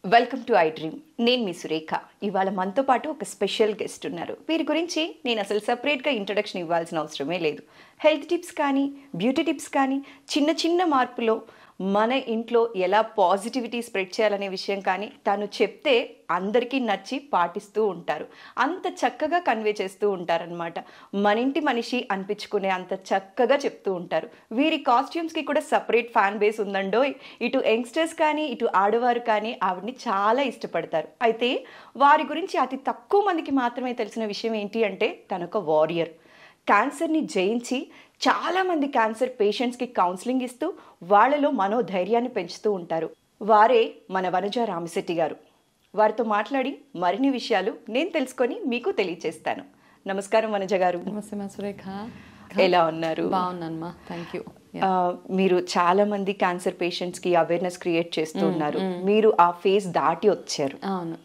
Welcome to I dream. నేను మీ సురేఖ. ఇవాళ మనతో పాటు ఒక స్పెషల్ గెస్ట్ ఉన్నారు. వీరి గురించి నేను అసలు సపరేట్గా ఇంట్రడక్షన్ ఇవ్వాల్సిన అవసరమే లేదు. హెల్త్ టిప్స్ కానీ, బ్యూటీ టిప్స్ కానీ, చిన్న చిన్న మార్పులో మన ఇంట్లో ఎలా పాజిటివిటీ స్ప్రెడ్ చేయాలనే విషయం కానీ తను చెప్తే అందరికీ నచ్చి పాటిస్తూ ఉంటారు. అంత చక్కగా కన్వే చేస్తూ ఉంటారనమాట. మన ఇంటి మనిషి అనిపించుకునే అంత చక్కగా చెప్తూ ఉంటారు. వీరి కాస్ట్యూమ్స్కి కూడా సపరేట్ ఫ్యాన్ బేస్ ఉందండో. ఇటు యంగ్స్టర్స్ కానీ, ఇటు ఆడవారు కానీ ఆవిడని చాలా ఇష్టపడతారు. అయితే వారి గురించి అతి తక్కువ మందికి మాత్రమే తెలిసిన విషయం ఏంటి అంటే తనొక వారియర్. క్యాన్సర్ని జయించి చాలామంది క్యాన్సర్ పేషెంట్స్కి కౌన్సిలింగ్ ఇస్తూ వాళ్ళలో మనోధైర్యాన్ని పెంచుతూ ఉంటారు. వారే మన వనజ రామిశెట్టి గారు. వారితో మాట్లాడి మరిన్ని విషయాలు నేను తెలుసుకొని మీకు తెలియచేస్తాను. నమస్కారం వనజ గారు. నమస్తే సురేఖ. ఎలా ఉన్నారు? బాగున్నానమ్మా, థ్యాంక్ యూ. మీరు చాలా మంది క్యాన్సర్ పేషెంట్స్కి అవేర్నెస్ క్రియేట్ చేస్తూ ఉన్నారు. మీరు ఆ ఫేజ్ దాటి వచ్చారు. అవును.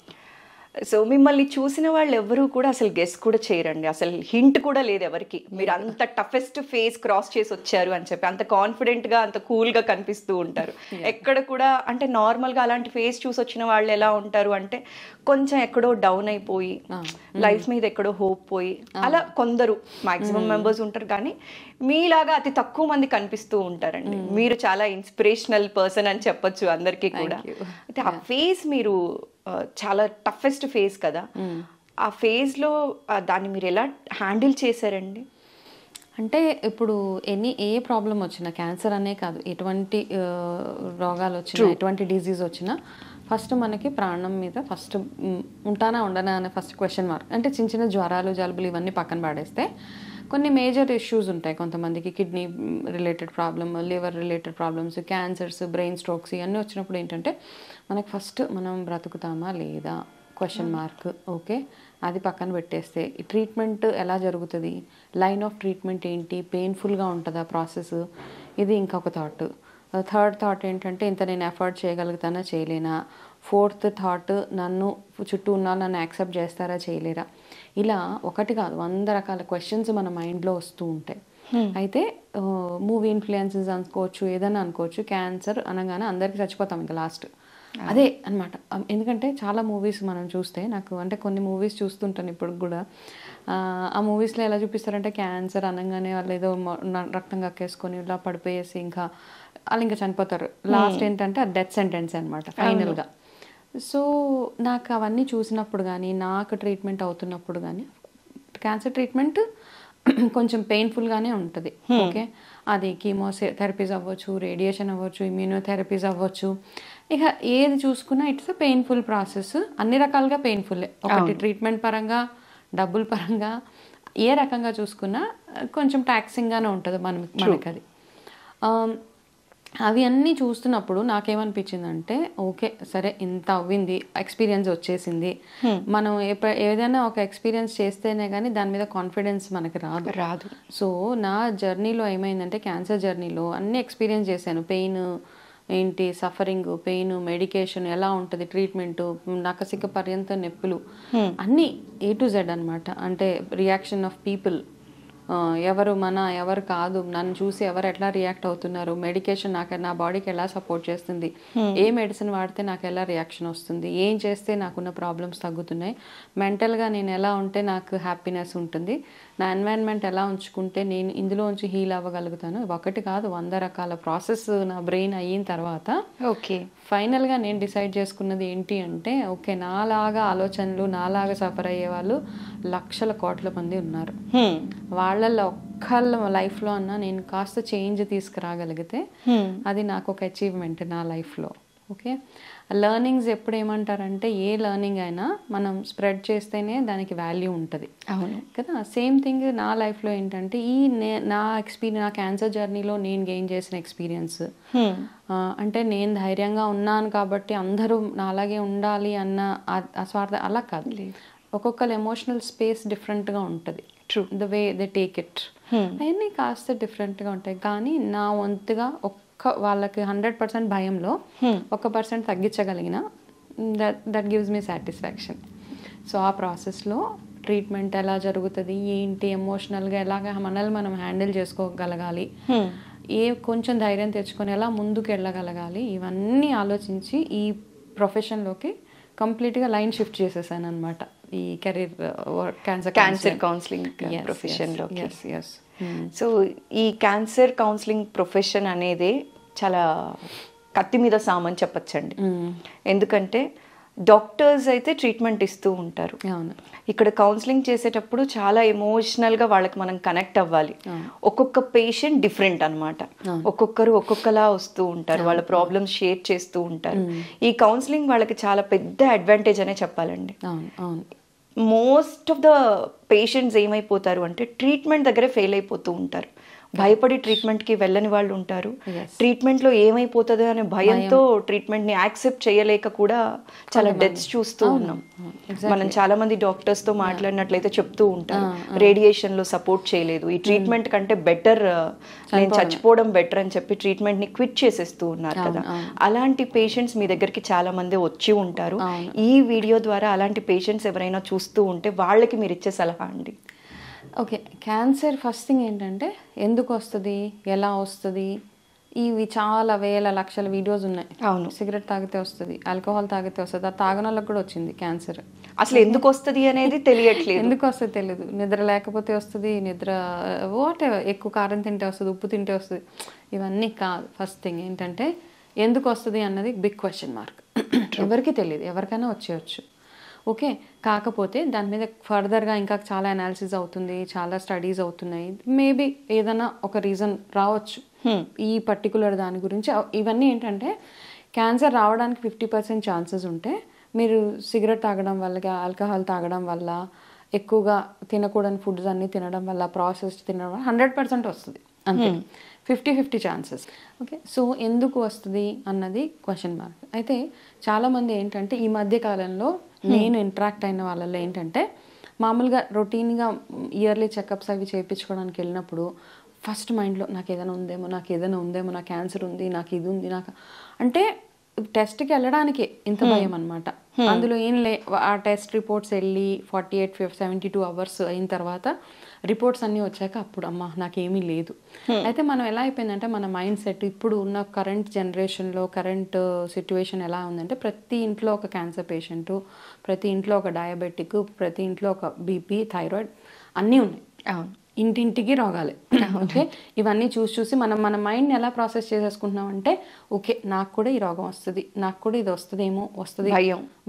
సో మిమ్మల్ని చూసిన వాళ్ళు ఎవరు కూడా అసలు గెస్ కూడా చేయరండి. అసలు హింట్ కూడా లేదు ఎవరికి. మీరు అంత టఫెస్ట్ ఫేజ్ క్రాస్ చేసి వచ్చారు అని చెప్పి అంత కాన్ఫిడెంట్గా, అంత కూల్గా కనిపిస్తూ ఉంటారు. ఎక్కడ కూడా అంటే నార్మల్గా అలాంటి ఫేజ్ చూసి వచ్చిన వాళ్ళు ఎలా ఉంటారు అంటే కొంచెం ఎక్కడో డౌన్ అయిపోయి, లైఫ్ మీద ఎక్కడో హోప్ పోయి, అలా కొందరు మాక్సిమం మెంబర్స్ ఉంటారు. కానీ మీలాగా అతి తక్కువ మంది కనిపిస్తూ ఉంటారండి. మీరు చాలా ఇన్స్పిరేషనల్ పర్సన్ అని చెప్పొచ్చు అందరికీ కూడా. అయితే ఆ ఫేజ్ మీరు చాలా టఫెస్ట్ ఫేజ్ కదా, ఆ ఫేజ్లో దాన్ని మీరు ఎలా హ్యాండిల్ చేశారండి? అంటే ఇప్పుడు ఏ ప్రాబ్లం వచ్చినా, క్యాన్సర్ అనే కాదు, ఎటువంటి రోగాలు వచ్చినా, ఎటువంటి డిజీజ్ వచ్చినా ఫస్ట్ మనకి ప్రాణం మీద ఫస్ట్ ఉంటానా ఉండనా అనే ఫస్ట్ క్వశ్చన్ మార్క్. అంటే చిన్న చిన్న జ్వరాలు, జలుబులు ఇవన్నీ పక్కన పడేస్తే కొన్ని మేజర్ ఇష్యూస్ ఉంటాయి. కొంతమందికి kidney related problem, liver related problems, cancers, brain strokes ఇవన్నీ వచ్చినప్పుడు ఏంటంటే మనకు ఫస్ట్ మనం బ్రతుకుతామా లేదా క్వశ్చన్ మార్క్. ఓకే, అది పక్కన పెట్టేస్తే ఈ ట్రీట్మెంట్ ఎలా జరుగుతుంది, లైన్ ఆఫ్ ట్రీట్మెంట్ ఏంటి, పెయిన్ఫుల్గా ఉంటుందా ప్రాసెస్, ఇది ఇంకొక థాట్. థర్డ్ థాట్ ఏంటంటే ఇంత నేను ఎఫర్ట్ చేయగలుగుతానా చేయలేనా. ఫోర్త్ థాట్ నన్ను చుట్టూ ఉన్న నన్ను యాక్సెప్ట్ చేస్తారా చేయలేరా. ఇలా ఒకటి కాదు 100 రకాల క్వశ్చన్స్ మన మైండ్లో వస్తూ ఉంటాయి. అయితే మూవీ ఇన్ఫ్లుయెన్సెస్ అనుకోవచ్చు, ఏదైనా అనుకోవచ్చు. క్యాన్సర్ అనగానే అందరికీ చచ్చిపోతాం ఇంకా లాస్ట్ అదే అనమాట. ఎందుకంటే చాలా మూవీస్ మనం చూస్తే, నాకు అంటే కొన్ని మూవీస్ చూస్తుంటాను ఇప్పుడు కూడా. ఆ మూవీస్లో ఎలా చూపిస్తారంటే క్యాన్సర్ అనగానే వాళ్ళు ఏదో రక్తం కక్కేసుకొని ఇలా పడిపోయేసి ఇంకా వాళ్ళు ఇంకా చనిపోతారు. లాస్ట్ ఏంటంటే అది డెత్ సెంటెన్స్ అనమాట ఫైనల్గా. సో నాకు అవన్నీ చూసినప్పుడు కానీ, నాకు ట్రీట్మెంట్ అవుతున్నప్పుడు కానీ, క్యాన్సర్ ట్రీట్మెంట్ కొంచెం పెయిన్ఫుల్గానే ఉంటుంది. ఓకే, అది కీమోథెరపీస్ అవ్వచ్చు, రేడియేషన్ అవ్వచ్చు, ఇమ్యూనోథెరపీస్ అవ్వచ్చు. ఇక ఏది చూసుకున్నా ఇట్స్ అ పెయిన్ఫుల్ ప్రాసెస్. అన్ని రకాలుగా పెయిన్ఫుల్లే. ఒకటి ట్రీట్మెంట్ పరంగా, డబ్బుల పరంగా, ఏ రకంగా చూసుకున్నా కొంచెం టాక్సింగ్గానే ఉంటుంది మనకి అది. అవి అన్నీ చూస్తున్నప్పుడు నాకేమనిపించిందంటే ఓకే సరే, ఇంత అవ్వింది, ఎక్స్పీరియన్స్ వచ్చేసింది. మనం ఏదైనా ఒక ఎక్స్పీరియన్స్ చేస్తేనే కానీ దాని మీద కాన్ఫిడెన్స్ మనకి రాదు. సో నా జర్నీలో ఏమైందంటే, క్యాన్సర్ జర్నీలో అన్నీ ఎక్స్పీరియన్స్ చేశాను. పెయిన్ ఏంటి, సఫరింగ్, పెయిన్, మెడికేషన్ ఎలా ఉంటుంది, ట్రీట్మెంట్, నకసిక పర్యంత నొప్పులు, అన్నీ A to Z అనమాట. అంటే రియాక్షన్ ఆఫ్ పీపుల్, ఎవరు ఎవరు కాదు, నన్ను చూసి ఎవరు ఎట్లా రియాక్ట్ అవుతున్నారు, మెడికేషన్ నా బాడీకి ఎలా సపోర్ట్ చేస్తుంది, ఏ మెడిసిన్ వాడితే నాకు ఎలా రియాక్షన్ వస్తుంది, ఏం చేస్తే నాకున్న ప్రాబ్లమ్స్ తగ్గుతున్నాయి, మెంటల్గా నేను ఎలా ఉంటే నాకు హ్యాపీనెస్ ఉంటుంది, నా ఎన్వైరన్మెంట్ ఎలా ఉంచుకుంటే నేను ఇందులోంచి హీల్ అవ్వగలుగుతాను. ఒకటి కాదు 100 రకాల ప్రాసెస్ నా బ్రెయిన్ అయిన తర్వాత ఓకే ఫైనల్గా నేను డిసైడ్ చేసుకున్నది ఏంటి అంటే, ఓకే నాలాగా ఆలోచనలు, నాలాగా సఫర్ అయ్యే వాళ్ళు లక్షల కోట్ల మంది ఉన్నారు. వాళ్ళల్లో ఒక్కళ్ళ లైఫ్లో అన్నా నేను కాస్త చేంజ్ తీసుకురాగలిగితే అది నాకు ఒక అచీవ్మెంట్ నా లైఫ్లో. ఓకే, లెర్నింగ్స్ ఎప్పుడు ఏమంటారంటే, ఏ లెర్నింగ్ అయినా మనం స్ప్రెడ్ చేస్తేనే దానికి వాల్యూ ఉంటుంది. అవును కదా. సేమ్ థింగ్ నా లైఫ్లో ఏంటంటే, నా క్యాన్సర్ జర్నీలో నేను గెయిన్ చేసిన ఎక్స్పీరియన్స్ అంటే, నేను ధైర్యంగా ఉన్నాను కాబట్టి అందరూ నా అలాగే ఉండాలి అన్న అస్వార్థ అలా కాదు. ఒక్కొక్కరు ఎమోషనల్ స్పేస్ డిఫరెంట్గా ఉంటుంది. The way they take it అవన్నీ కాస్త డిఫరెంట్గా ఉంటాయి. కానీ నా వంతుగా వాళ్ళకి 100% భయంలో 1% తగ్గించగలిగిన that gives me satisfaction. So ఆ ప్రాసెస్లో ట్రీట్మెంట్ ఎలా జరుగుతుంది, ఏంటి, ఎమోషనల్గా ఎలాగ మనల్ని మనం హ్యాండిల్ చేసుకోగలగాలి, కొంచెం ధైర్యం తెచ్చుకొని ఎలా ముందుకు వెళ్ళగలగాలి, ఇవన్నీ ఆలోచించి ఈ ప్రొఫెషన్లోకి కంప్లీట్గా లైన్ షిఫ్ట్ చేసేసాను అనమాట ఈ కెరీర్ క్యాన్సర్ కౌన్సిలింగ్ ప్రొఫెషన్లోకి. సో ఈ క్యాన్సర్ కౌన్సిలింగ్ ప్రొఫెషన్ అనేది చాలా కత్తి మీద సామని చెప్పచ్చండి. ఎందుకంటే డాక్టర్స్ అయితే ట్రీట్మెంట్ ఇస్తూ ఉంటారు, ఇక్కడ కౌన్సిలింగ్ చేసేటప్పుడు చాలా ఎమోషనల్గా వాళ్ళకి మనం కనెక్ట్ అవ్వాలి. ఒక్కొక్క పేషెంట్ డిఫరెంట్ అనమాట, ఒక్కొక్కరు ఒక్కొక్కలా వస్తూ ఉంటారు, వాళ్ళ ప్రాబ్లమ్స్ షేర్ చేస్తూ ఉంటారు. ఈ కౌన్సిలింగ్ వాళ్ళకి చాలా పెద్ద అడ్వాంటేజ్ అనే చెప్పాలండి. మోస్ట్ ఆఫ్ ద పేషెంట్స్ ఏమైపోతారు అంటే ట్రీట్మెంట్ దగ్గరే ఫెయిల్ అయిపోతూ ఉంటారు, భయపడి ట్రీట్మెంట్కి వెళ్ళని వాళ్ళు ఉంటారు, ట్రీట్మెంట్లో ఏమైపోతుందో అనే భయంతో ట్రీట్మెంట్ని యాక్సెప్ట్ చేయలేక కూడా చాలా డెత్స్ చూస్తూ ఉన్నాం. మనం చాలా మంది డాక్టర్స్తో మాట్లాడినట్లయితే చెప్తూ ఉంటారు, రేడియేషన్లో సపోర్ట్ చేయలేదు, ఈ ట్రీట్మెంట్ కంటే బెటర్ నేను చచ్చిపోవడం బెటర్ అని చెప్పి ట్రీట్మెంట్ని క్విట్ చేసేస్తూ ఉన్నారు కదా. అలాంటి పేషెంట్స్ మీ దగ్గరికి చాలా మంది వచ్చి ఉంటారు. ఈ వీడియో ద్వారా అలాంటి పేషెంట్స్ ఎవరైనా చూస్తూ ఉంటే వాళ్ళకి మీరు ఇచ్చే సలహా అండి? ఓకే, క్యాన్సర్ ఫస్ట్ థింగ్ ఏంటంటే ఎందుకు వస్తుంది, ఎలా వస్తుంది, ఇవి చాలా వేల లక్షల వీడియోస్ ఉన్నాయి. అవును, సిగరెట్ తాగితే వస్తుంది, ఆల్కహాల్ తాగితే వస్తుంది, ఆ తాగని వాళ్ళకి కూడా వచ్చింది క్యాన్సర్. అసలు ఎందుకు వస్తుంది అనేది తెలియట్లేదు, ఎందుకు వస్తుంది తెలియదు, నిద్ర లేకపోతే వస్తుంది, నిద్ర వాట్ ఎక్కువ కారం తింటే వస్తుంది, ఉప్పు తింటే వస్తుంది, ఇవన్నీ కాదు. ఫస్ట్ థింగ్ ఏంటంటే ఎందుకు వస్తుంది అన్నది బిగ్ క్వశ్చన్ మార్క్. ఎవరికి తెలియదు, ఎవరికైనా వచ్చేయచ్చు. ఓకే, కాకపోతే దాని మీద ఫర్దర్గా ఇంకా చాలా అనాలిసిస్ అవుతుంది, చాలా స్టడీస్ అవుతున్నాయి, మేబీ ఏదైనా ఒక రీజన్ రావచ్చు ఈ పర్టికులర్ దాని గురించి. ఇవన్నీ ఏంటంటే క్యాన్సర్ రావడానికి 50% ఛాన్సెస్ ఉంటే మీరు సిగరెట్ తాగడం వల్ల, ఆల్కహాల్ తాగడం వల్ల, ఎక్కువగా తినకూడని ఫుడ్స్ అన్నీ తినడం వల్ల, ప్రాసెస్డ్ తినడం వల్ల 100% వస్తుంది, అంతే. 50-50 ఛాన్సెస్. ఓకే, సో ఎందుకు వస్తుంది అన్నది క్వశ్చన్ మార్క్. అయితే చాలామంది ఏంటంటే ఈ మధ్య కాలంలో నేను ఇంటరాక్ట్ అయిన వాళ్ళలో ఏంటంటే మామూలుగా రొటీన్గా ఇయర్లీ చెకప్స్ అవి చేయించుకోవడానికి వెళ్ళినప్పుడు ఫస్ట్ మైండ్లో నాకు ఏదైనా ఉందేమో, నాకు క్యాన్సర్ ఉంది, నాకు ఇది ఉంది, నాకు అంటే టెస్ట్కి వెళ్ళడానికే ఇంత భయం అనమాట. అందులో ఏం ఆ టెస్ట్ రిపోర్ట్స్ వెళ్ళి 48-72 అవర్స్ అయిన తర్వాత రిపోర్ట్స్ అన్నీ వచ్చాక అప్పుడు అమ్మ నాకేమీ లేదు. అయితే మనం ఎలా అయిపోయిందంటే మన మైండ్ సెట్ ఇప్పుడు ఉన్న కరెంట్ జనరేషన్లో, కరెంట్ సిచ్యువేషన్ ఎలా ఉందంటే ప్రతి ఇంట్లో ఒక క్యాన్సర్ పేషెంటు, ప్రతి ఇంట్లో ఒక డయాబెటిక్, ప్రతి ఇంట్లో ఒక బీపీ, థైరాయిడ్ అన్నీ ఉన్నాయి. ఇంటింటికి రోగాలే. ఓకే, ఇవన్నీ చూసి మనం మన మైండ్ని ఎలా ప్రాసెస్ చేసేసుకుంటున్నాం అంటే ఓకే నాకు కూడా ఈ రోగం వస్తుంది, నాకు కూడా ఇది వస్తుందేమో, వస్తుంది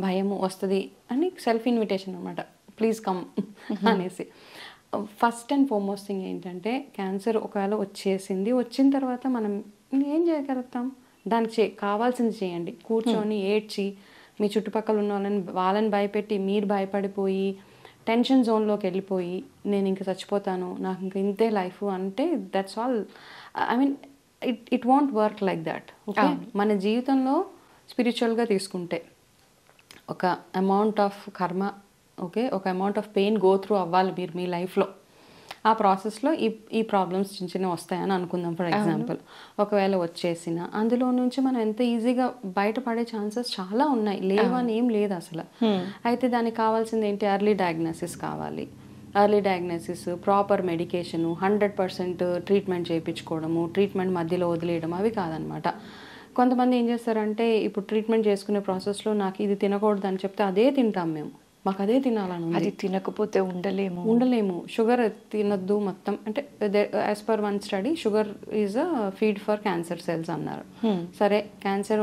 భయము వస్తుంది అని సెల్ఫ్ ఇన్విటేషన్ అనమాట, ప్లీజ్ కమ్ అనేసి. ఫస్ట్ అండ్ ఫార్మోస్ట్ థింగ్ ఏంటంటే క్యాన్సర్ ఒకవేళ వచ్చిన తర్వాత మనం ఏం చేయగలుగుతాం, దానికి కావాల్సింది చేయండి. కూర్చొని ఏడ్చి మీ చుట్టుపక్కల ఉన్న వాళ్ళని భయపెట్టి మీరు భయపడిపోయి టెన్షన్ జోన్లోకి వెళ్ళిపోయి నేను ఇంక చచ్చిపోతాను, నాకు ఇంక ఇంతే లైఫ్ అంటే that's all. I mean it want work like that. Okay, మన జీవితంలో స్పిరిచువల్గా తీసుకుంటే ఒక అమౌంట్ ఆఫ్ కర్మ, ఓకే, ఒక amount of pain go through అవ్వాలి మీరు మీ లైఫ్లో. ఆ ప్రాసెస్లో ఈ ప్రాబ్లమ్స్ చిన్న వస్తాయని అనుకుందాం. ఫర్ ఎగ్జాంపుల్ ఒకవేళ వచ్చేసిన అందులో నుంచి మనం ఎంత ఈజీగా బయటపడే ఛాన్సెస్ చాలా ఉన్నాయి, లేవని ఏం లేదు అసలు. అయితే దానికి కావాల్సింది ఏంటి, ఎర్లీ డయాగ్నోసిస్ కావాలి. Early diagnosis, proper medication, 100% treatment చేయించుకోవడము, ట్రీట్మెంట్ మధ్యలో వదిలేయడం అవి కాదనమాట. కొంతమంది ఏం చేస్తారంటే ఇప్పుడు ట్రీట్మెంట్ చేసుకునే ప్రాసెస్లో నాకు ఇది తినకూడదు అని చెప్తే అదే తింటాం మేము, మాకు అదే తినాలని, అది తినకపోతే ఉండలేము. షుగర్ తినద్దు మొత్తం అంటే as per one study sugar is a feed for cancer cells అన్నారు. సరే క్యాన్సర్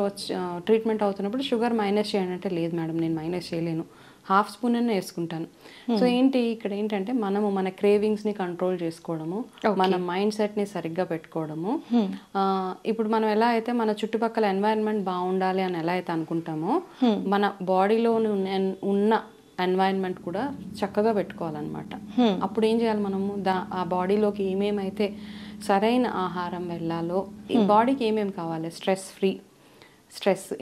ట్రీట్మెంట్ అవుతున్నప్పుడు షుగర్ మైనస్ చేయండి అంటే లేదు మేడం నేను మైనస్ చేయలేను, 1/2 స్పూన్ అనే వేసుకుంటాను. సో ఇక్కడ ఏంటంటే మనము మన క్రేవింగ్స్ని కంట్రోల్ చేసుకోవడము, మన మైండ్ సెట్ని సరిగ్గా పెట్టుకోవడము. ఇప్పుడు మనం ఎలా అయితే మన చుట్టుపక్కల ఎన్వైరన్మెంట్ బాగుండాలి అని ఎలా అయితే అనుకుంటామో మన బాడీలో ఉన్న ఎన్వైరన్మెంట్ కూడా చక్కగా పెట్టుకోవాలన్నమాట. అప్పుడు ఏం చేయాలి మనము, ఆ బాడీలోకి ఏమేమైతే సరైన ఆహారం వెళ్ళాలో, ఈ బాడీకి ఏమేమి కావాలి, స్ట్రెస్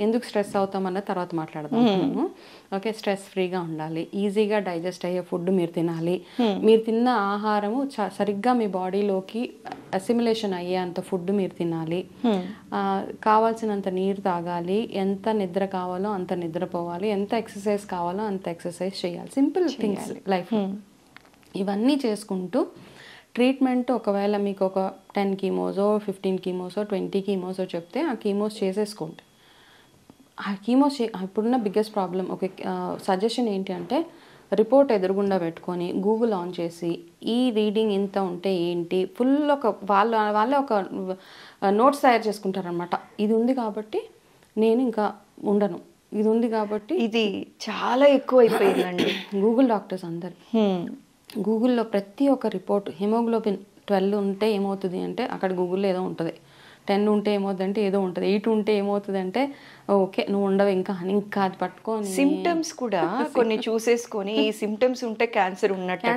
ఎందుకు స్ట్రెస్ అవుతామన్న తర్వాత మాట్లాడదాం. ఓకే, స్ట్రెస్ ఫ్రీగా ఉండాలి, ఈజీగా డైజెస్ట్ అయ్యే ఫుడ్ మీరు తినాలి, మీరు తిన్న ఆహారము సరిగ్గా మీ బాడీలోకి అసిమిలేషన్ అయ్యే అంత ఫుడ్ మీరు తినాలి, కావాల్సినంత నీరు తాగాలి, ఎంత నిద్ర కావాలో అంత నిద్రపోవాలి, ఎంత ఎక్సర్సైజ్ కావాలో అంత ఎక్సర్సైజ్ చేయాలి. Simple things life. ఇవన్నీ చేసుకుంటూ ట్రీట్మెంట్ ఒకవేళ మీకు ఒక 10 కీమోసో 15 కీమోసో 20 కీమోసో చెప్తే ఆ కీమోస్ చేసేసుకోండి. ఆ కీమో ఇప్పుడున్న బిగ్గెస్ట్ ప్రాబ్లం ఒక సజెషన్ ఏంటి అంటే రిపోర్ట్ ఎదురుగుండా పెట్టుకొని గూగుల్ ఆన్ చేసి ఈ రీడింగ్ ఇంత ఉంటే ఏంటి ఫుల్ ఒక వాళ్ళే ఒక నోట్స్ తయారు చేసుకుంటారనమాట. ఇది ఉంది కాబట్టి నేను ఇంకా ఉండను, ఇది ఉంది కాబట్టి. ఇది చాలా ఎక్కువ అయిపోయిందండి. గూగుల్ డాక్టర్స్ అందరు గూగుల్లో ప్రతి ఒక్క రిపోర్ట్ హిమోగ్లోబిన్ 12 ఉంటే ఏమవుతుంది అంటే అక్కడ గూగుల్లో ఏదో ఉంటుంది, 10 ఉంటే ఏమవుతుంది అంటే ఏదో ఉంటుంది, 8 ఉంటే ఏమవుతుంది అంటే ఓకే నువ్వు ఉండవు ఇంకా ఇంకా అది పట్టుకొని సిమ్టమ్స్ కూడా కొన్ని చూసేసుకొని ఈ సిమ్టమ్స్ ఉంటే క్యాన్సర్ ఉన్నట్టు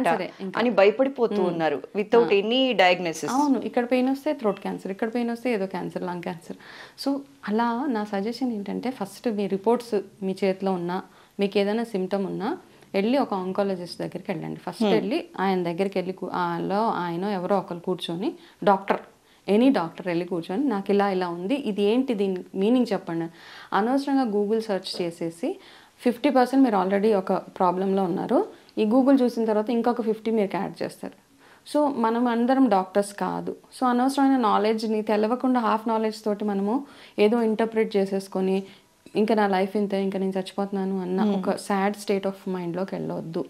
అని భయపడిపోతూ ఉన్నారు వితౌట్ ఎనీ డయాగ్నోసిస్. అవును, ఇక్కడ పెయిన్ వస్తే థ్రోట్ క్యాన్సర్, ఇక్కడ పెయిన్ వస్తే ఏదో క్యాన్సర్, లంగ్ క్యాన్సర్. సో అలా నా సజెషన్ ఏంటంటే ఫస్ట్ మీ రిపోర్ట్స్ మీ చేతిలో ఉన్నా, మీకు ఏదైనా సిమ్టమ్ ఉన్నా వెళ్ళి ఒక ఆంకాలజిస్ట్ దగ్గరికి వెళ్ళండి. ఫస్ట్ వెళ్ళి ఆయన దగ్గరికి వెళ్ళి ఆయన ఎవరో ఒకరు కూర్చొని డాక్టర్, ఎనీ డాక్టర్ వెళ్ళి కూర్చొని నాకు ఇలా ఉంది, ఇది ఏంటి, దీని మీనింగ్ చెప్పండి. అనవసరంగా గూగుల్ సెర్చ్ చేసేసి 50% మీరు ఆల్రెడీ ఒక ప్రాబ్లంలో ఉన్నారు, ఈ గూగుల్ చూసిన తర్వాత ఇంకొక 50 మీరు యాడ్ చేస్తారు. సో మనం అందరం డాక్టర్స్ కాదు. సో అనవసరమైన నాలెడ్జ్ని తెలవకుండా హాఫ్ నాలెడ్జ్ తోటి మనము ఏదో ఇంటర్ప్రిట్ చేసేసుకొని ఇంకా నా లైఫ్ ఇంతే, ఇంకా నేను చచ్చిపోతున్నాను అన్న ఒక సాడ్ స్టేట్ ఆఫ్ మైండ్లోకి వెళ్ళవద్దు.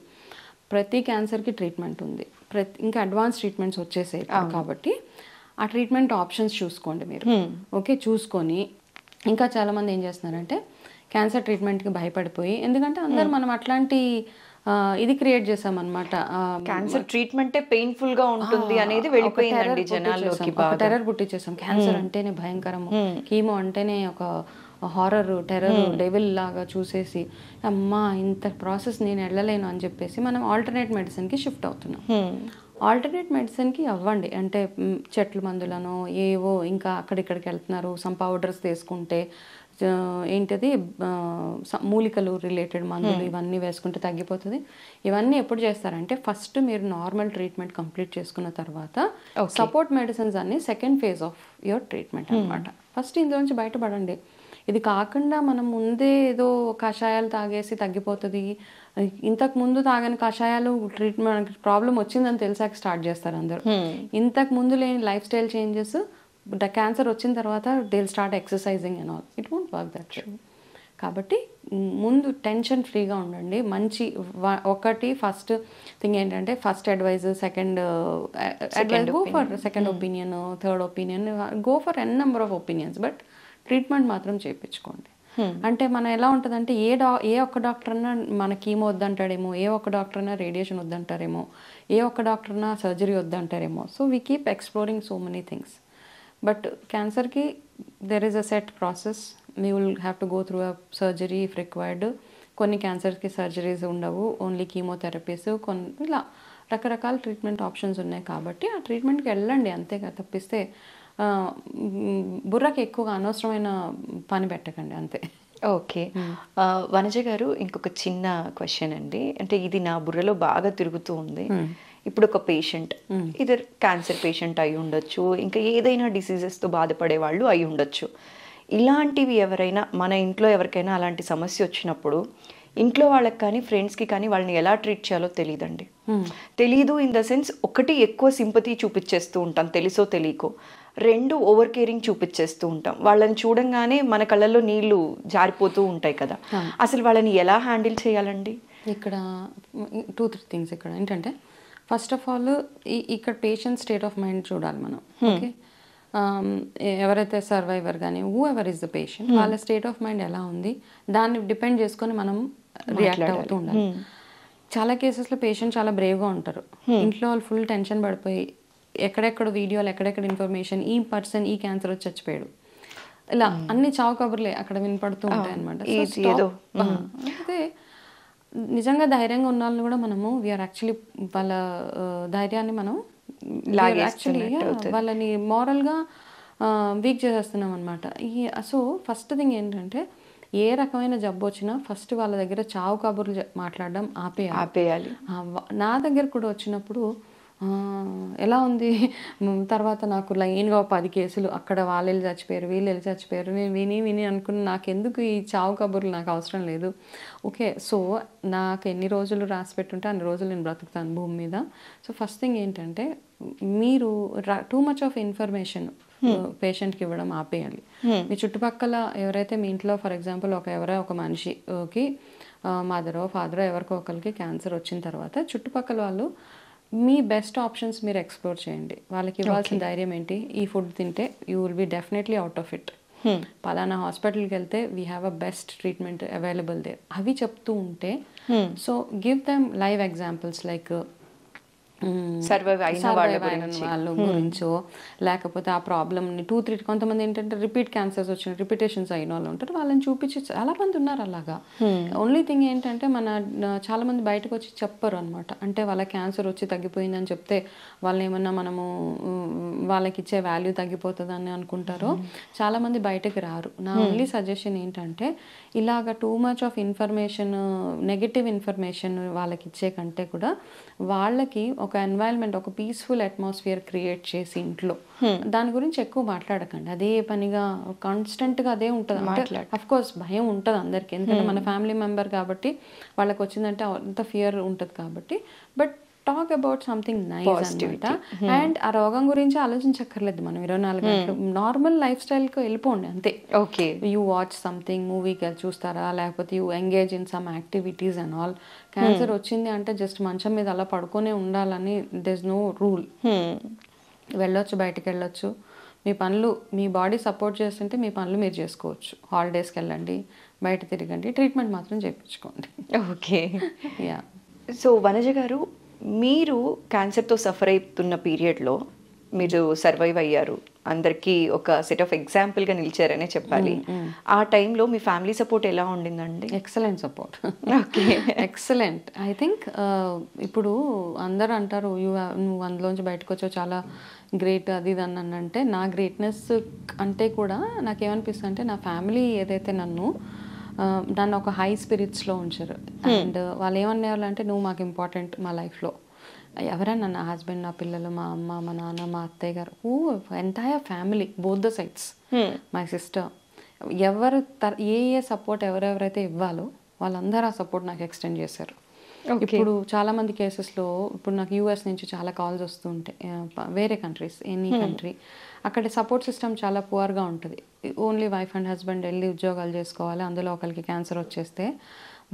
ప్రతి క్యాన్సర్కి ట్రీట్మెంట్ ఉంది, ఇంకా అడ్వాన్స్ ట్రీట్మెంట్స్ వచ్చేసాయి కాబట్టి ఆ ట్రీట్మెంట్ ఆప్షన్స్ చూసుకోండి మీరు. ఓకే, చూసుకొని ఇంకా చాలామంది ఏం చేస్తున్నారంటే క్యాన్సర్ ట్రీట్మెంట్కి భయపడిపోయి, ఎందుకంటే అందరు మనం అట్లాంటి ఇది క్రియేట్ చేసామన్నమాట. క్యాన్సర్ ట్రీట్మెంటే పెయిన్ఫుల్ గా ఉంటుంది అనేది వెళ్ళిపోయిందండి జనాల్లోకి. టెర్రర్ పుట్టించేసాం, క్యాన్సర్ అంటేనే భయంకరము, కీమో అంటేనే ఒక హారర్ టెర్రర్ డెవిల్ లాగా చూసేసి అమ్మా ఇంత ప్రాసెస్ నేను వెళ్ళలేను అని చెప్పేసి మనం ఆల్టర్నేట్ మెడిసిన్కి షిఫ్ట్ అవుతున్నాం. ఆల్టర్నేట్ మెడిసిన్కి అవ్వండి అంటే చెట్ల మందులను ఏవో ఇంకా అక్కడిక్కడికి వెళ్తున్నారు, సమ్ పౌడర్స్ తీసుకుంటే ఏంటిది మూలికలు రిలేటెడ్ మందులు ఇవన్నీ వేసుకుంటే తగ్గిపోతుంది. ఇవన్నీ ఎప్పుడు చేస్తారంటే ఫస్ట్ మీరు నార్మల్ ట్రీట్మెంట్ కంప్లీట్ చేసుకున్న తర్వాత సపోర్ట్ మెడిసిన్స్ అన్ని second phase of your treatment అనమాట. ఫస్ట్ ఇందులోంచి బయటపడండి. ఇది కాకుండా మనం ముందే ఏదో కషాయాలు తాగేసి తగ్గిపోతుంది, ఇంతకు ముందు తాగని కషాయాలు ట్రీట్మెంట్ ప్రాబ్లం వచ్చిందని తెలిసాక స్టార్ట్ చేస్తారు అందరూ. ఇంతకు ముందు లేని లైఫ్ స్టైల్ చేంజెస్ క్యాన్సర్ వచ్చిన తర్వాత they will start exercising and all, it won't work that way. కాబట్టి ముందు టెన్షన్ ఫ్రీగా ఉండండి. మంచి ఒకటి ఫస్ట్ థింగ్ ఏంటంటే first advice, second advice go for second opinion, third opinion, go for n number of opinions, but treatment మాత్రం చేయించుకోండి. అంటే మనం ఎలా ఉంటుందంటే ఏ ఒక్క డాక్టర్ అన్నా మన కీమో వద్దంటాడేమో, ఏ ఒక్క డాక్టర్ అన్నా రేడియేషన్ వద్దంటారేమో, ఏ ఒక్క డాక్టర్ అన్నా సర్జరీ వద్దంటారేమో. So we keep exploring so many things. But క్యాన్సర్కి there is a set process, we will have to go through a surgery if required. కొన్ని క్యాన్సర్కి సర్జరీస్ ఉండవు, ఓన్లీ కీమోథెరపీస్, కొన్ని ఇలా రకరకాల ట్రీట్మెంట్ ఆప్షన్స్ ఉన్నాయి. కాబట్టి ఆ ట్రీట్మెంట్కి వెళ్ళండి అంతేగా, తప్పిస్తే బుర్రకి ఎక్కువగా అనవసరమైన పని పెట్టకండి అంతే. ఓకే, వనజ గారు ఇంకొక చిన్న క్వశ్చన్ అండి, అంటే ఇది నా బుర్రలో బాగా తిరుగుతూ ఉంది. ఇప్పుడు ఒక పేషెంట్ ఇదర్ క్యాన్సర్ పేషెంట్ అయి ఉండొచ్చు, ఇంకా ఏదైనా డిసీజెస్తో బాధపడే వాళ్ళు అయి ఉండొచ్చు. ఇలాంటివి ఎవరైనా మన ఇంట్లో ఎవరికైనా అలాంటి సమస్య వచ్చినప్పుడు ఇంట్లో వాళ్ళకి కానీ ఫ్రెండ్స్కి కానీ వాళ్ళని ఎలా ట్రీట్ చేయాలో తెలియదండి. తెలీదు ఇన్ ద సెన్స్, ఒకటి ఎక్కువ సింపతి చూపించేస్తూ ఉంటాం తెలుసో తెలియకో, రెండు ఓవర్ కేరింగ్ చూపించేస్తూ ఉంటాం. వాళ్ళని చూడంగానే మన కళ్ళల్లో నీళ్లు జారిపోతూ ఉంటాయి కదా, అసలు వాళ్ళని ఎలా హ్యాండిల్ చేయాలండి? ఇక్కడ 2-3 థింగ్స్ ఇక్కడ ఏంటంటే, ఫస్ట్ ఆఫ్ ఆల్ ఇక్కడ పేషెంట్ స్టేట్ ఆఫ్ మైండ్ చూడాలి మనం. ఓకే, ఎవరైతే సర్వైవర్ కానీ who ever is the patient, వాళ్ళ స్టేట్ ఆఫ్ మైండ్ ఎలా ఉంది దాన్ని డిపెండ్ చేసుకొని మనం రియాక్ట్ అవుతూ ఉండాలి. చాలా కేసెస్లో పేషెంట్ చాలా బ్రేవ్గా ఉంటారు, ఇంట్లో వాళ్ళు ఫుల్ టెన్షన్ పడిపోయి ఎక్కడెక్కడ వీడియోలు, ఎక్కడెక్కడ ఇన్ఫర్మేషన్, ఈ పర్సన్ ఈ క్యాన్సర్ వచ్చి చచ్చిపోయాడు, ఇలా అన్ని చావు కబుర్లే అక్కడ వినపడుతూ ఉంటాయి అనమాట. అయితే నిజంగా ధైర్యంగా ఉన్న వాళ్ళని కూడా మనము వీఆర్ యాక్చువల్లీ వాళ్ళ ధైర్యాన్ని మనం యాక్చువల్లీ వాళ్ళని మోరల్గా వీక్ చేసేస్తున్నాం అనమాట. సో ఫస్ట్ థింగ్ ఏంటంటే, ఏ రకమైన జబ్బు వచ్చినా ఫస్ట్ వాళ్ళ దగ్గర చావు కబుర్లు మాట్లాడడం ఆపేయాలి. నా దగ్గర కూడా వచ్చినప్పుడు ఎలా ఉంది, తర్వాత నాకు లైన్గా 10 కేసులు, అక్కడ వాళ్ళు వెళ్ళి చచ్చిపోయారు, వీళ్ళు వెళ్ళి చచ్చిపోయారు, నేను విని అనుకుని నాకెందుకు ఈ చావు కబుర్లు, నాకు అవసరం లేదు. ఓకే, సో నాకు ఎన్ని రోజులు రాసి పెట్టుంటే అన్ని రోజులు నేను బ్రతుకుతాను భూమి మీద. సో ఫస్ట్ థింగ్ ఏంటంటే, మీరు టూ మచ్ ఆఫ్ ఇన్ఫర్మేషన్ పేషెంట్కి ఇవ్వడం ఆపేయాలి. మీ చుట్టుపక్కల ఎవరైతే మీ ఇంట్లో ఫర్ ఎగ్జాంపుల్ ఒక మనిషికి మదరో ఫాదరో ఎవరికో ఒకరికి క్యాన్సర్ వచ్చిన తర్వాత చుట్టుపక్కల వాళ్ళు మీ బెస్ట్ ఆప్షన్స్ మీరు ఎక్స్ప్లోర్ చేయండి. వాళ్ళకి ఇవ్వాల్సిన ధైర్యం ఏంటి, ఈ ఫుడ్ తింటే you will be definitely out of it, పలానా హాస్పిటల్కి వెళ్తే we have a best treatment available there, అవి చెప్తూ ఉంటే so give them live examples like survive అయిన వాళ్ళ గురించో లేకపోతే ఆ ప్రాబ్లమ్ని 2-3 కొంతమంది ఏంటంటే రిపీట్ క్యాన్సర్స్ వచ్చిన రిపీటేషన్స్ అయిన వాళ్ళు ఉంటారు, వాళ్ళని చూపించి చాలా మంది ఉన్నారు అలాగా. ఓన్లీ థింగ్ ఏంటంటే చాలా మంది బయటకు వచ్చి చెప్పరు అనమాట. అంటే వాళ్ళ క్యాన్సర్ వచ్చి తగ్గిపోయిందని చెప్తే వాళ్ళు ఏమన్నా మనము వాళ్ళకి ఇచ్చే వాల్యూ తగ్గిపోతుందని అనుకుంటారో చాలా మంది బయటకు రారు. నా ఓన్లీ సజెషన్ ఏంటంటే ఇలాగ too much of information, negative information వాళ్ళకి ఇచ్చే కంటే కూడా వాళ్ళకి ఒక ఎన్వైరన్మెంట్, ఒక పీస్ఫుల్ అట్మాస్ఫియర్ క్రియేట్ చేసి ఇంట్లో దాని గురించి ఎక్కువ మాట్లాడకండి. అదే పనిగా కాన్స్టెంట్గా అదే ఉంటుంది. అంటే అఫ్ కోర్స్ భయం ఉంటుంది అందరికీ, ఎందుకంటే మన ఫ్యామిలీ మెంబర్ కాబట్టి వాళ్ళకి వచ్చిందంటే అంత ఫియర్ ఉంటుంది కాబట్టి, but talk about something nice అనమాట. అండ్ ఆ రోగం గురించి ఆలోచించక్కర్లేదు మనం 24 గంటలు, నార్మల్ లైఫ్ స్టైల్కి వెళ్ళిపోండి అంతే. ఓకే, యూ వాచ్ సంథింగ్, మూవీకి చూస్తారా, లేకపోతే you engage in some activities and all. Cancer వచ్చింది అంటే జస్ట్ మంచం మీద అలా పడుకునే ఉండాలని దెర్ ఇస్ నో రూల్. వెళ్ళొచ్చు, బయటకు వెళ్ళొచ్చు, మీ పనులు, మీ బాడీ సపోర్ట్ చేస్తుంటే మీ పనులు మీరు చేసుకోవచ్చు. హాలిడేస్కి వెళ్ళండి, బయట తిరగండి, ట్రీట్మెంట్ మాత్రం చేయించుకోండి. Okay, yeah. సో వనజ గారు, మీరు క్యాన్సర్తో సఫర్ అవుతున్న పీరియడ్లో మీరు సర్వైవ్ అయ్యారు, అందరికీ ఒక సెట్ ఆఫ్ ఎగ్జాంపుల్గా నిలిచారనే చెప్పాలి. ఆ టైంలో మీ ఫ్యామిలీ సపోర్ట్ ఎలా ఉండిందండి? Excellent support. Okay, excellent. I think ఇప్పుడు అందరూ అంటారు నువ్వు అందులోంచి బయటకు వచ్చావు చాలా గ్రేట్ అది ఇది అని అంటే, నా గ్రేట్నెస్ అంటే కూడా నాకేమనిపిస్తుంది అంటే నా ఫ్యామిలీ ఏదైతే నన్ను ఒక హై స్పిరిట్స్లో ఉంచారు. అండ్ వాళ్ళు ఏమనేవాళ్ళు అంటే నువ్వు మాకు ఇంపార్టెంట్ మా లైఫ్లో. ఎవరైనా నా హస్బెండ్, నా పిల్లలు, మా అమ్మ, మా నాన్న, మా అత్తయ్య గారు, entire family, both the sides, my sister, ఎవరు ఏ సపోర్ట్ ఎవరెవరైతే ఇవ్వాలో వాళ్ళందరూ ఆ సపోర్ట్ నాకు ఎక్స్టెండ్ చేశారు. ఇప్పుడు చాలా మంది కేసెస్లో ఇప్పుడు నాకు యూఎస్ నుంచి చాలా కాల్స్ వస్తూ ఉంటాయి, వేరే కంట్రీస్, ఎనీ కంట్రీ, అక్కడ సపోర్ట్ సిస్టమ్ చాలా పువర్గా ఉంటుంది. ఓన్లీ వైఫ్ అండ్ హస్బెండ్ వెళ్ళి ఉద్యోగాలు చేసుకోవాలి, అందులో ఒకరికి క్యాన్సర్ వచ్చేస్తే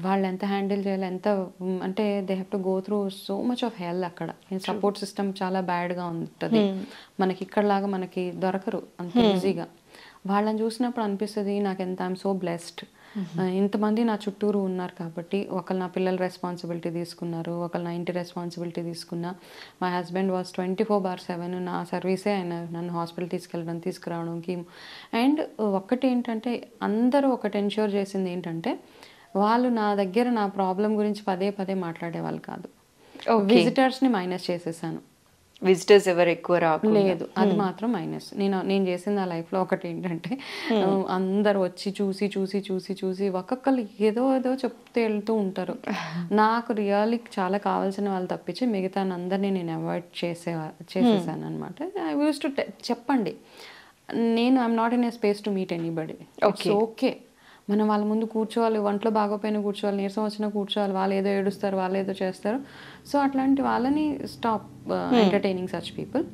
వాళ్ళు ఎంత హ్యాండిల్ చేయాలి, అంటే they have to go through so much of హెల్. అక్కడ సపోర్ట్ సిస్టమ్ చాలా బ్యాడ్గా ఉంటుంది. మనకి ఇక్కడలాగా మనకి దొరకరు అంత ఈజీగా. వాళ్ళని చూసినప్పుడు అనిపిస్తుంది నాకు ఐఎమ్ సో బ్లెస్డ్, ఇంతమంది నా చుట్టూరు ఉన్నారు కాబట్టి. ఒకళ్ళు నా పిల్లల రెస్పాన్సిబిలిటీ తీసుకున్నారు, ఒకళ్ళు నా ఇంటి రెస్పాన్సిబిలిటీ తీసుకున్నా. మై హస్బెండ్ వాజ్ 24/7 నా సర్వీసే ఆయన, నన్ను హాస్పిటల్ తీసుకెళ్ళడం తీసుకురావడంకి. అండ్ ఒక్కటి ఏంటంటే అందరూ ఒకటి ఎన్ష్యూర్ చేసింది ఏంటంటే వాళ్ళు నా దగ్గర నా ప్రాబ్లం గురించి పదే మాట్లాడేవాళ్ళు కాదు. విజిటర్స్ని మైనస్ చేసేసాను, విజిటర్స్ ఎవరు ఎక్కువ లేదు, అది మాత్రం మైనస్. నేను చేసిన నా లైఫ్లో ఒకటి ఏంటంటే అందరు వచ్చి చూసి ఒక్కొక్కరు ఏదో చెప్తే వెళ్తూ ఉంటారు. నాకు రియల్లీ చాలా కావాల్సిన వాళ్ళు తప్పించి మిగతా అందరినీ నేను అవాయిడ్ చేసేసాను అనమాట. ఐ యూస్ టు చెప్పండి, I'm not in a space to meet anybody. Okay, మనం వాళ్ళ ముందు కూర్చోవాలి, ఒంట్లో బాగోపోయినా కూర్చోవాలి, నీరసం వచ్చినా కూర్చోవాలి, వాళ్ళు ఏదో ఏడుస్తారు, వాళ్ళు ఏదో చేస్తారు. సో అట్లాంటి వాళ్ళని stop entertaining such people.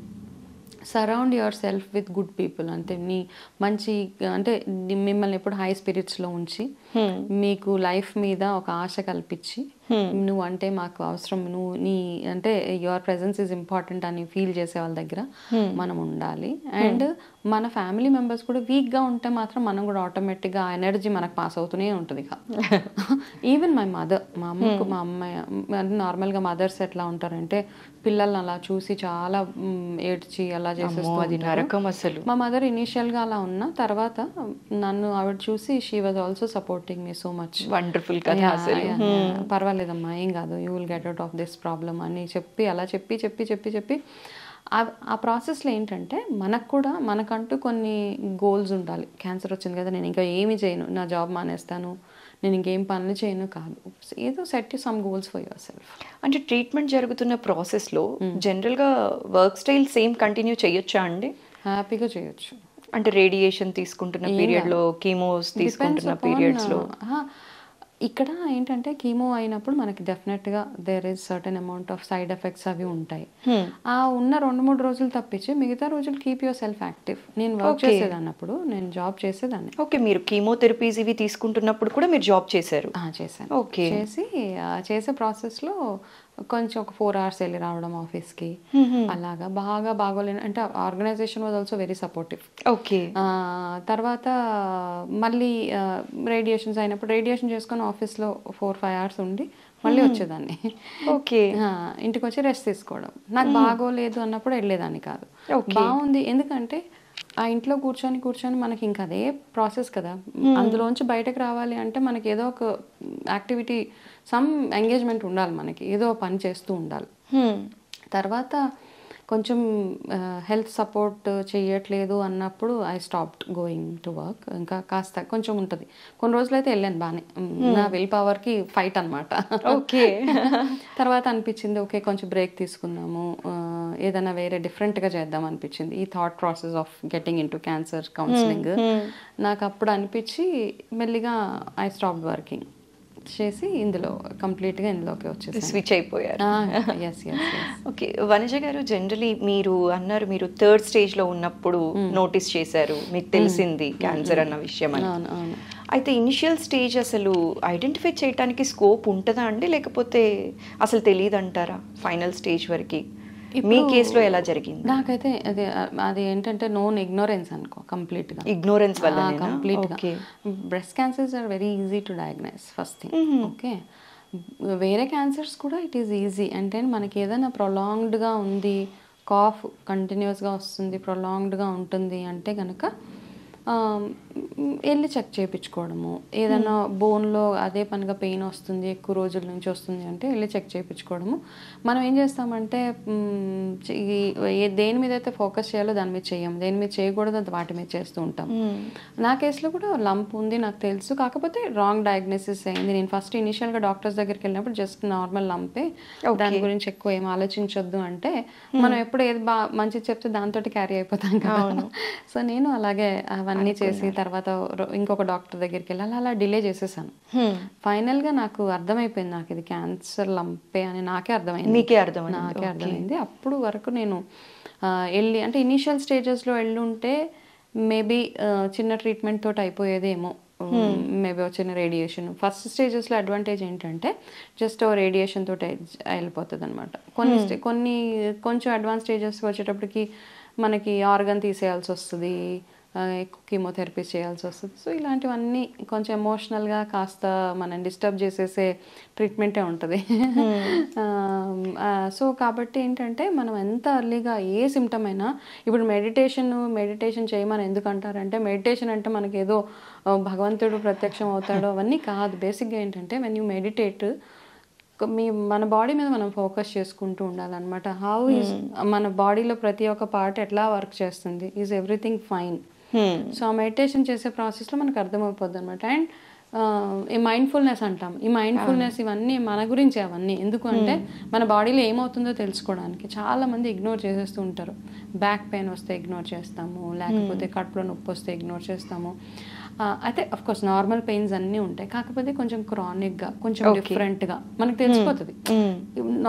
Surround your self with good people. అంతే, నీ మంచి అంటే మిమ్మల్ని ఎప్పుడు హై స్పిరిట్స్లో ఉంచి మీకు లైఫ్ మీద ఒక ఆశ కల్పించి నువ్వు అంటే మాకు అవసరం, నువ్వు అంటే యువర్ ప్రెజెన్స్ ఈజ్ ఇంపార్టెంట్ అని ఫీల్ చేసే వాళ్ళ దగ్గర మనం ఉండాలి. అండ్ మన ఫ్యామిలీ మెంబర్స్ కూడా వీక్గా ఉంటే మాత్రం మనం కూడా ఆటోమేటిక్గా ఆ ఎనర్జీ మనకు పాస్ అవుతూనే ఉంటుంది. ఈవెన్ మై మదర్, మా అమ్మాయి నార్మల్గా మదర్స్ ఎట్లా ఉంటారంటే పిల్లల్ని అలా చూసి చాలా ఏడ్చి అలా చేసేస్తుంది. మా మదర్ ఇనీషియల్గా అలా ఉన్నా, తర్వాత నన్ను ఆవిడ చూసి she was also supporting me so much. Wonderful, పర్వాలేదమ్మా, ఏం కాదు, you will get out of this problem అని చెప్పి ఆ ప్రాసెస్లో ఏంటంటే మనకు కూడా మనకంటూ కొన్ని గోల్స్ ఉండాలి. క్యాన్సర్ వచ్చింది కదా, నేను ఇంకా ఏమి చేయను, నా జాబ్ మానేస్తాను, నేను ఇంకేం పనులు చేయను కాదు, ఏదో set some goals for your self. అంటే ట్రీట్మెంట్ జరుగుతున్న ప్రాసెస్లో జనరల్గా వర్క్ స్టైల్ సేమ్ కంటిన్యూ చేయొచ్చా అండి? హ్యాపీగా చేయొచ్చు. అంటే రేడియేషన్ తీసుకుంటున్న పీరియడ్లో, కీమోస్ తీసుకుంటున్న పీరియడ్స్లో ఇక్కడ ఏంటంటే కీమో అయినప్పుడు మనకి డెఫినెట్గా there is certain amount of side effects అవి ఉంటాయి. ఆ ఉన్న 2-3 రోజులు తప్పించి మిగతా రోజులు కీప్ యువర్ సెల్ఫ్ యాక్టివ్. నేను వర్క్ చేసేదాన్ని, అప్పుడు నేను జాబ్ చేసేదాన్ని. ఓకే, మీరు కీమోథెరపీస్ ఇవి తీసుకుంటున్నప్పుడు కూడా మీరు జాబ్ చేశారు? చేశాను. ఓకే. చేసే ప్రాసెస్లో కొంచెం ఒక 4 hours వెళ్ళి రావడం ఆఫీస్కి, అలాగా బాగా బాగోలేను అంటే organisation was also very supportive. Okay. తర్వాత మళ్ళీ రేడియేషన్స్ అయినప్పుడు రేడియేషన్ చేసుకొని ఆఫీస్లో 4-5 hours ఉండి మళ్ళీ వచ్చేదాన్ని. ఓకే. ఇంటికి వచ్చి రెస్ట్ తీసుకోవడం. నాకు బాగోలేదు అన్నప్పుడు వెళ్ళేదాన్ని కాదు. బాగుంది, ఎందుకంటే ఆ ఇంట్లో కూర్చొని మనకి ఇంకా అదే ప్రాసెస్ కదా, అందులోంచి బయటకు రావాలి అంటే మనకి ఏదో ఒక యాక్టివిటీ, సమ్ ఎంగేజ్మెంట్ ఉండాలి, మనకి ఏదో పని చేస్తూ ఉండాలి. తర్వాత కొంచెం హెల్త్ సపోర్ట్ చేయట్లేదు అన్నప్పుడు I stopped going to work. ఇంకా కాస్త కొంచెం ఉంటుంది, కొన్ని రోజులు అయితే వెళ్ళాను బాగానే, నా విల్ పవర్కి ఫైట్ అనమాట. ఓకే. తర్వాత అనిపించింది ఓకే కొంచెం బ్రేక్ తీసుకుందాము, ఏదైనా వేరే డిఫరెంట్గా చేద్దాం అనిపించింది. ఈ thought process of getting in to cancer counselling నాకు అప్పుడు అనిపించి మెల్లిగా ఐ స్టాప్డ్ వర్కింగ్ చేసి కంప్లీట్గా ఇందులోకి వచ్చేసి స్విచ్ అయిపోయారు. ఓకే. వనజ గారు, జనరలీ మీరు అన్నారు మీరు 3rd stage లో ఉన్నప్పుడు నోటీస్ చేశారు, మీకు తెలిసింది క్యాన్సర్ అన్న విషయం అని. అయితే ఇనిషియల్ స్టేజ్ అసలు ఐడెంటిఫై చేయడానికి స్కోప్ ఉంటుందా అండి, లేకపోతే అసలు తెలియదు అంటారా ఫైనల్ స్టేజ్ వరకు? మీ కేసులో ఎలా జరిగింది? నాకైతే అది ఏంటంటే నోన్ ఇగ్నోరెన్స్ అనుకో, కంప్లీట్గా ఇగ్నోరెన్స్ వల్ల. కంప్లీట్గా breast cancers are very easy to diagnose first thing. Okay, వేరే క్యాన్సర్స్ కూడా ఇట్ ఈస్ ఈజీ. అంటే మనకి ఏదైనా ప్రొలాంగ్డ్గా ఉంది, కాఫ్ కంటిన్యూస్గా వస్తుంది, ప్రొలాంగ్డ్గా ఉంటుంది అంటే కనుక వెళ్ళి చెక్ చేయించుకోవడము. ఏదైనా బోన్లో అదే పనిగా పెయిన్ వస్తుంది, ఎక్కువ రోజుల నుంచి వస్తుంది అంటే వెళ్ళి చెక్ చేయించుకోవడము. మనం ఏం చేస్తామంటే దేని మీద అయితే ఫోకస్ చేయాలో దాని మీద చేయము, దేని మీద చేయకూడదు వాటి మీద చేస్తూ ఉంటాం. నా కేసులో కూడా లంప్ ఉంది నాకు తెలుసు, కాకపోతే రాంగ్ డయాగ్నోసిస్ అయింది. నేను ఫస్ట్ ఇనిషియల్గా డాక్టర్స్ దగ్గరికి వెళ్ళినప్పుడు జస్ట్ నార్మల్ లంపే, దాని గురించి ఎక్కువ ఏం ఆలోచించొద్దు అంటే మనం ఎప్పుడు ఏది మంచిది చెప్తే దాంతో క్యారీ అయిపోతాం కదా. సో నేను అలాగే అవన్నీ చేసి తర్వాత ఇంకొక డాక్టర్ దగ్గరికి వెళ్ళాలి, అలా డిలే చేసేసాను. ఫైనల్గా నాకు అర్థమైపోయింది, నాకు ఇది క్యాన్సర్ లంపే అని నాకే అర్థమైంది. అప్పుడు వరకు నేను వెళ్ళి అంటే ఇనీషియల్ స్టేజెస్లో వెళ్ళుంటే మేబీ చిన్న ట్రీట్మెంట్ తోటి అయిపోయేదేమో, మేబీ వచ్చిన రేడియేషన్. ఫస్ట్ స్టేజెస్లో అడ్వాంటేజ్ ఏంటంటే జస్ట్ రేడియేషన్ తోటి వెళ్ళిపోతుంది అనమాట. కొంచెం అడ్వాన్స్ స్టేజెస్ వచ్చేటప్పటికి మనకి ఆర్గన్ తీసేయాల్సి వస్తుంది, ఎక్కువ కీమోథెరపీస్ చేయాల్సి వస్తుంది. సో ఇలాంటివన్నీ కొంచెం ఎమోషనల్గా కాస్త మనం డిస్టర్బ్ చేసేసే ట్రీట్మెంటే ఉంటుంది. సో కాబట్టి ఏంటంటే మనం ఎంత ఎర్లీగా ఏ సిమ్టమ్ అయినా, ఇప్పుడు మెడిటేషన్ చేయమని ఎందుకు అంటారంటే, మెడిటేషన్ అంటే మనకి ఏదో భగవంతుడు ప్రత్యక్షం అవుతాడో అవన్నీ కాదు. బేసిక్గా ఏంటంటే వెన్ యూ మెడిటేట్ మన బాడీ మీద మనం ఫోకస్ చేసుకుంటూ ఉండాలన్నమాట. హౌ ఈజ్ మన బాడీలో ప్రతి ఒక్క పార్ట్ ఎట్లా వర్క్ చేస్తుంది, ఈజ్ ఎవ్రీథింగ్ ఫైన్. సో ఆ మెడిటేషన్ చేసే ప్రాసెస్లో మనకు అర్థమైపోద్ది అనమాట. అండ్ ఈ మైండ్ఫుల్నెస్ అంటాం, ఈ మైండ్ఫుల్నెస్ ఇవన్నీ మన గురించి, అవన్నీ ఎందుకు అంటే మన బాడీలో ఏమవుతుందో తెలుసుకోవడానికి. చాలామంది ఇగ్నోర్ చేసేస్తూ ఉంటారు. బ్యాక్ పెయిన్ వస్తే ఇగ్నోర్ చేస్తాము, లేకపోతే కడుపులో నొప్పి వస్తే ఇగ్నోర్ చేస్తాము. అయితే అఫ్కోర్స్ నార్మల్ పెయిన్స్ అన్నీ ఉంటాయి, కాకపోతే కొంచెం క్రానిక్గా కొంచెం డిఫరెంట్గా మనకు తెలిసిపోతుంది.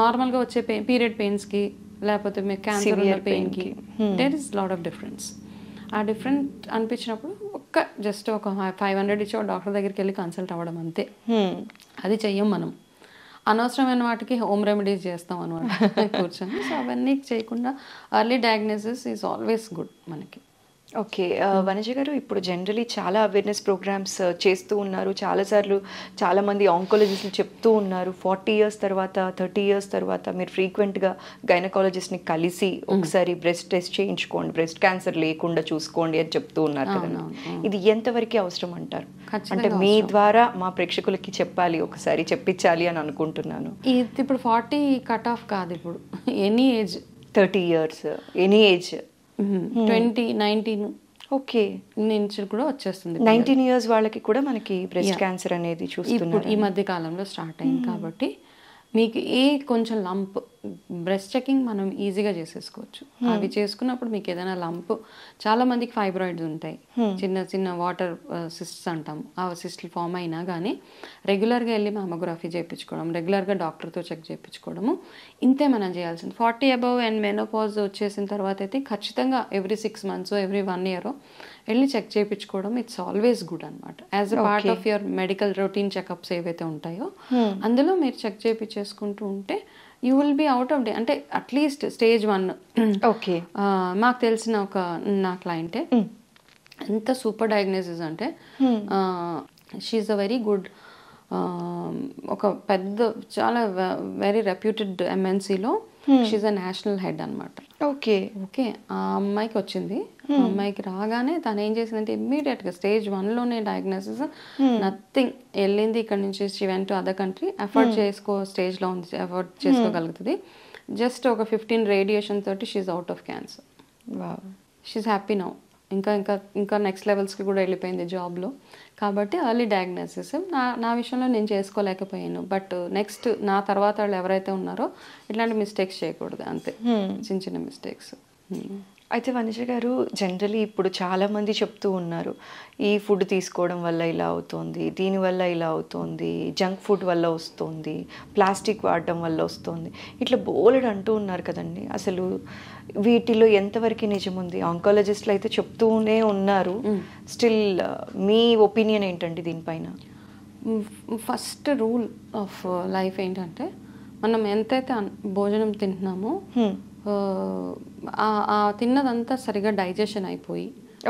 నార్మల్గా వచ్చే పీరియడ్ పెయిన్స్కి లేకపోతే మీకు క్యాన్సర్ ఉన్న పెయిన్కి there is lot of difference. ఆ డిఫరెంట్ అనిపించినప్పుడు జస్ట్ ఒక 500 ఇచ్చి ఒక డాక్టర్ దగ్గరికి వెళ్ళి కన్సల్ట్ అవ్వడం అంతే. అది చెయ్యం మనం, అనవసరమైన వాటికి హోమ్ రెమెడీస్ చేస్తాం అనమాట కూర్చొని. సో అవన్నీ చేయకుండా early diagnosis is always good మనకి. ఓకే. వనజ గారు, ఇప్పుడు జనరలీ చాలా అవేర్నెస్ ప్రోగ్రామ్స్ చేస్తూ ఉన్నారు, చాలామంది ఆంకాలజిస్టులు చెప్తూ ఉన్నారు 40 years తర్వాత 30 years తర్వాత మీరు ఫ్రీక్వెంట్గా గైనకాలజిస్ట్ని కలిసి ఒకసారి బ్రెస్ట్ టెస్ట్ చేయించుకోండి, బ్రెస్ట్ క్యాన్సర్ లేకుండా చూసుకోండి అని చెప్తూ ఉన్నారు కదా. ఇది ఎంతవరకు అవసరం అంటారు? అంటే మీ ద్వారా మా ప్రేక్షకులకి చెప్పాలి, ఒకసారి చెప్పించాలి అని అనుకుంటున్నాను. ఇప్పుడు 40 కట్ ఆఫ్ కాదు, ఇప్పుడు any age, 30 years, any age, 20, 19 okay నుంచి కూడా వచ్చేస్తుంది. 19 years వాళ్ళకి కూడా మనకి బ్రెస్ట్ క్యాన్సర్ అనేది చూస్తున్నారు. ఈ మధ్య కాలంలో స్టార్ట్ అయింది. కాబట్టి మీకు కొంచెం లంప్ బ్రెస్ట్ చెకింగ్ మనం ఈజీగా చేసేసుకోవచ్చు. అవి చేసుకున్నప్పుడు మీకు ఏదైనా లంప్, చాలా మందికి ఫైబ్రాయిడ్స్ ఉంటాయి, చిన్న చిన్న వాటర్ సిస్ట్స్ అంటాము, ఆ సిస్ట్లు ఫామ్ అయినా కానీ రెగ్యులర్గా వెళ్ళి మామోగ్రఫీ చేయించుకోవడం, రెగ్యులర్గా డాక్టర్తో చెక్ చేయించుకోవడము, ఇంతే మనం చేయాల్సింది. 40 అబవ్ అండ్ మెనోపాజ్ వచ్చేసిన తర్వాత అయితే ఖచ్చితంగా ఎవ్రీ 6 months ఎవ్రీ 1 year వెళ్ళి చెక్ చేయించుకోవడం ఇట్స్ ఆల్వేస్ గుడ్ అనమాట. As a part of your medical routine checkups ఏవైతే ఉంటాయో అందులో మీరు చెక్ చేయించేసుకుంటూ ఉంటే you will be out of day. అంటే అట్లీస్ట్ స్టేజ్ 1. ఓకే, మాకు తెలిసిన ఒక నా క్లయింటే ఎంత సూపర్ డయాగ్నోసిస్ అంటే షీఈస్ అ వెరీ గుడ్, ఒక పెద్ద చాలా వెరీ రెప్యూటెడ్ ఎంఎన్సీలో షీఈస్ అ నేషనల్ హెడ్ అనమాట. ఓకే ఓకే, ఆ అమ్మాయికి వచ్చింది. ఆ అమ్మాయికి రాగానే తను ఏం చేసిందంటే ఇమ్మీడియట్గా స్టేజ్ 1లోనే డయాగ్నోసిస్, నథింగ్, వెళ్ళింది ఇక్కడ నుంచి she went to other country, effort స్టేజ్లో ఉంది, ఎఫర్ట్ చేసుకోగలుగుతుంది. జస్ట్ ఒక 15 రేడియేషన్ తోటి she is out of cancer. She is happy now. ఇంకా నెక్స్ట్ లెవెల్స్కి కూడా వెళ్ళిపోయింది జాబ్లో. కాబట్టి ఎర్లీ డయాగ్నోసిస్ నా విషయంలో నేను చేసుకోలేకపోయాను. బట్ నెక్స్ట్ నా తర్వాత వాళ్ళు ఎవరైతే ఉన్నారో ఇట్లాంటి మిస్టేక్స్ చేయకూడదు, అంతే, చిన్న చిన్న మిస్టేక్స్. అయితే వనిజ గారు, జనరలీ ఇప్పుడు చాలామంది చెప్తూ ఉన్నారు, ఈ ఫుడ్ తీసుకోవడం వల్ల ఇలా అవుతుంది, దీనివల్ల ఇలా అవుతుంది, జంక్ ఫుడ్ వల్ల వస్తుంది, ప్లాస్టిక్ వాడడం వల్ల వస్తుంది, ఇట్లా బోలెడు అంటూ ఉన్నారు కదండి. అసలు వీటిలో ఎంతవరకు నిజం ఉంది? ఆంకాలజిస్టులు అయితే చెప్తూనే ఉన్నారు. స్టిల్ మీ ఒపీనియన్ ఏంటండి దీనిపైన? ఫస్ట్ రూల్ ఆఫ్ లైఫ్ ఏంటంటే, మనం ఎంతైతే భోజనం తింటున్నామో తిన్నదంతా సరిగా డైజెషన్ అయిపోయి,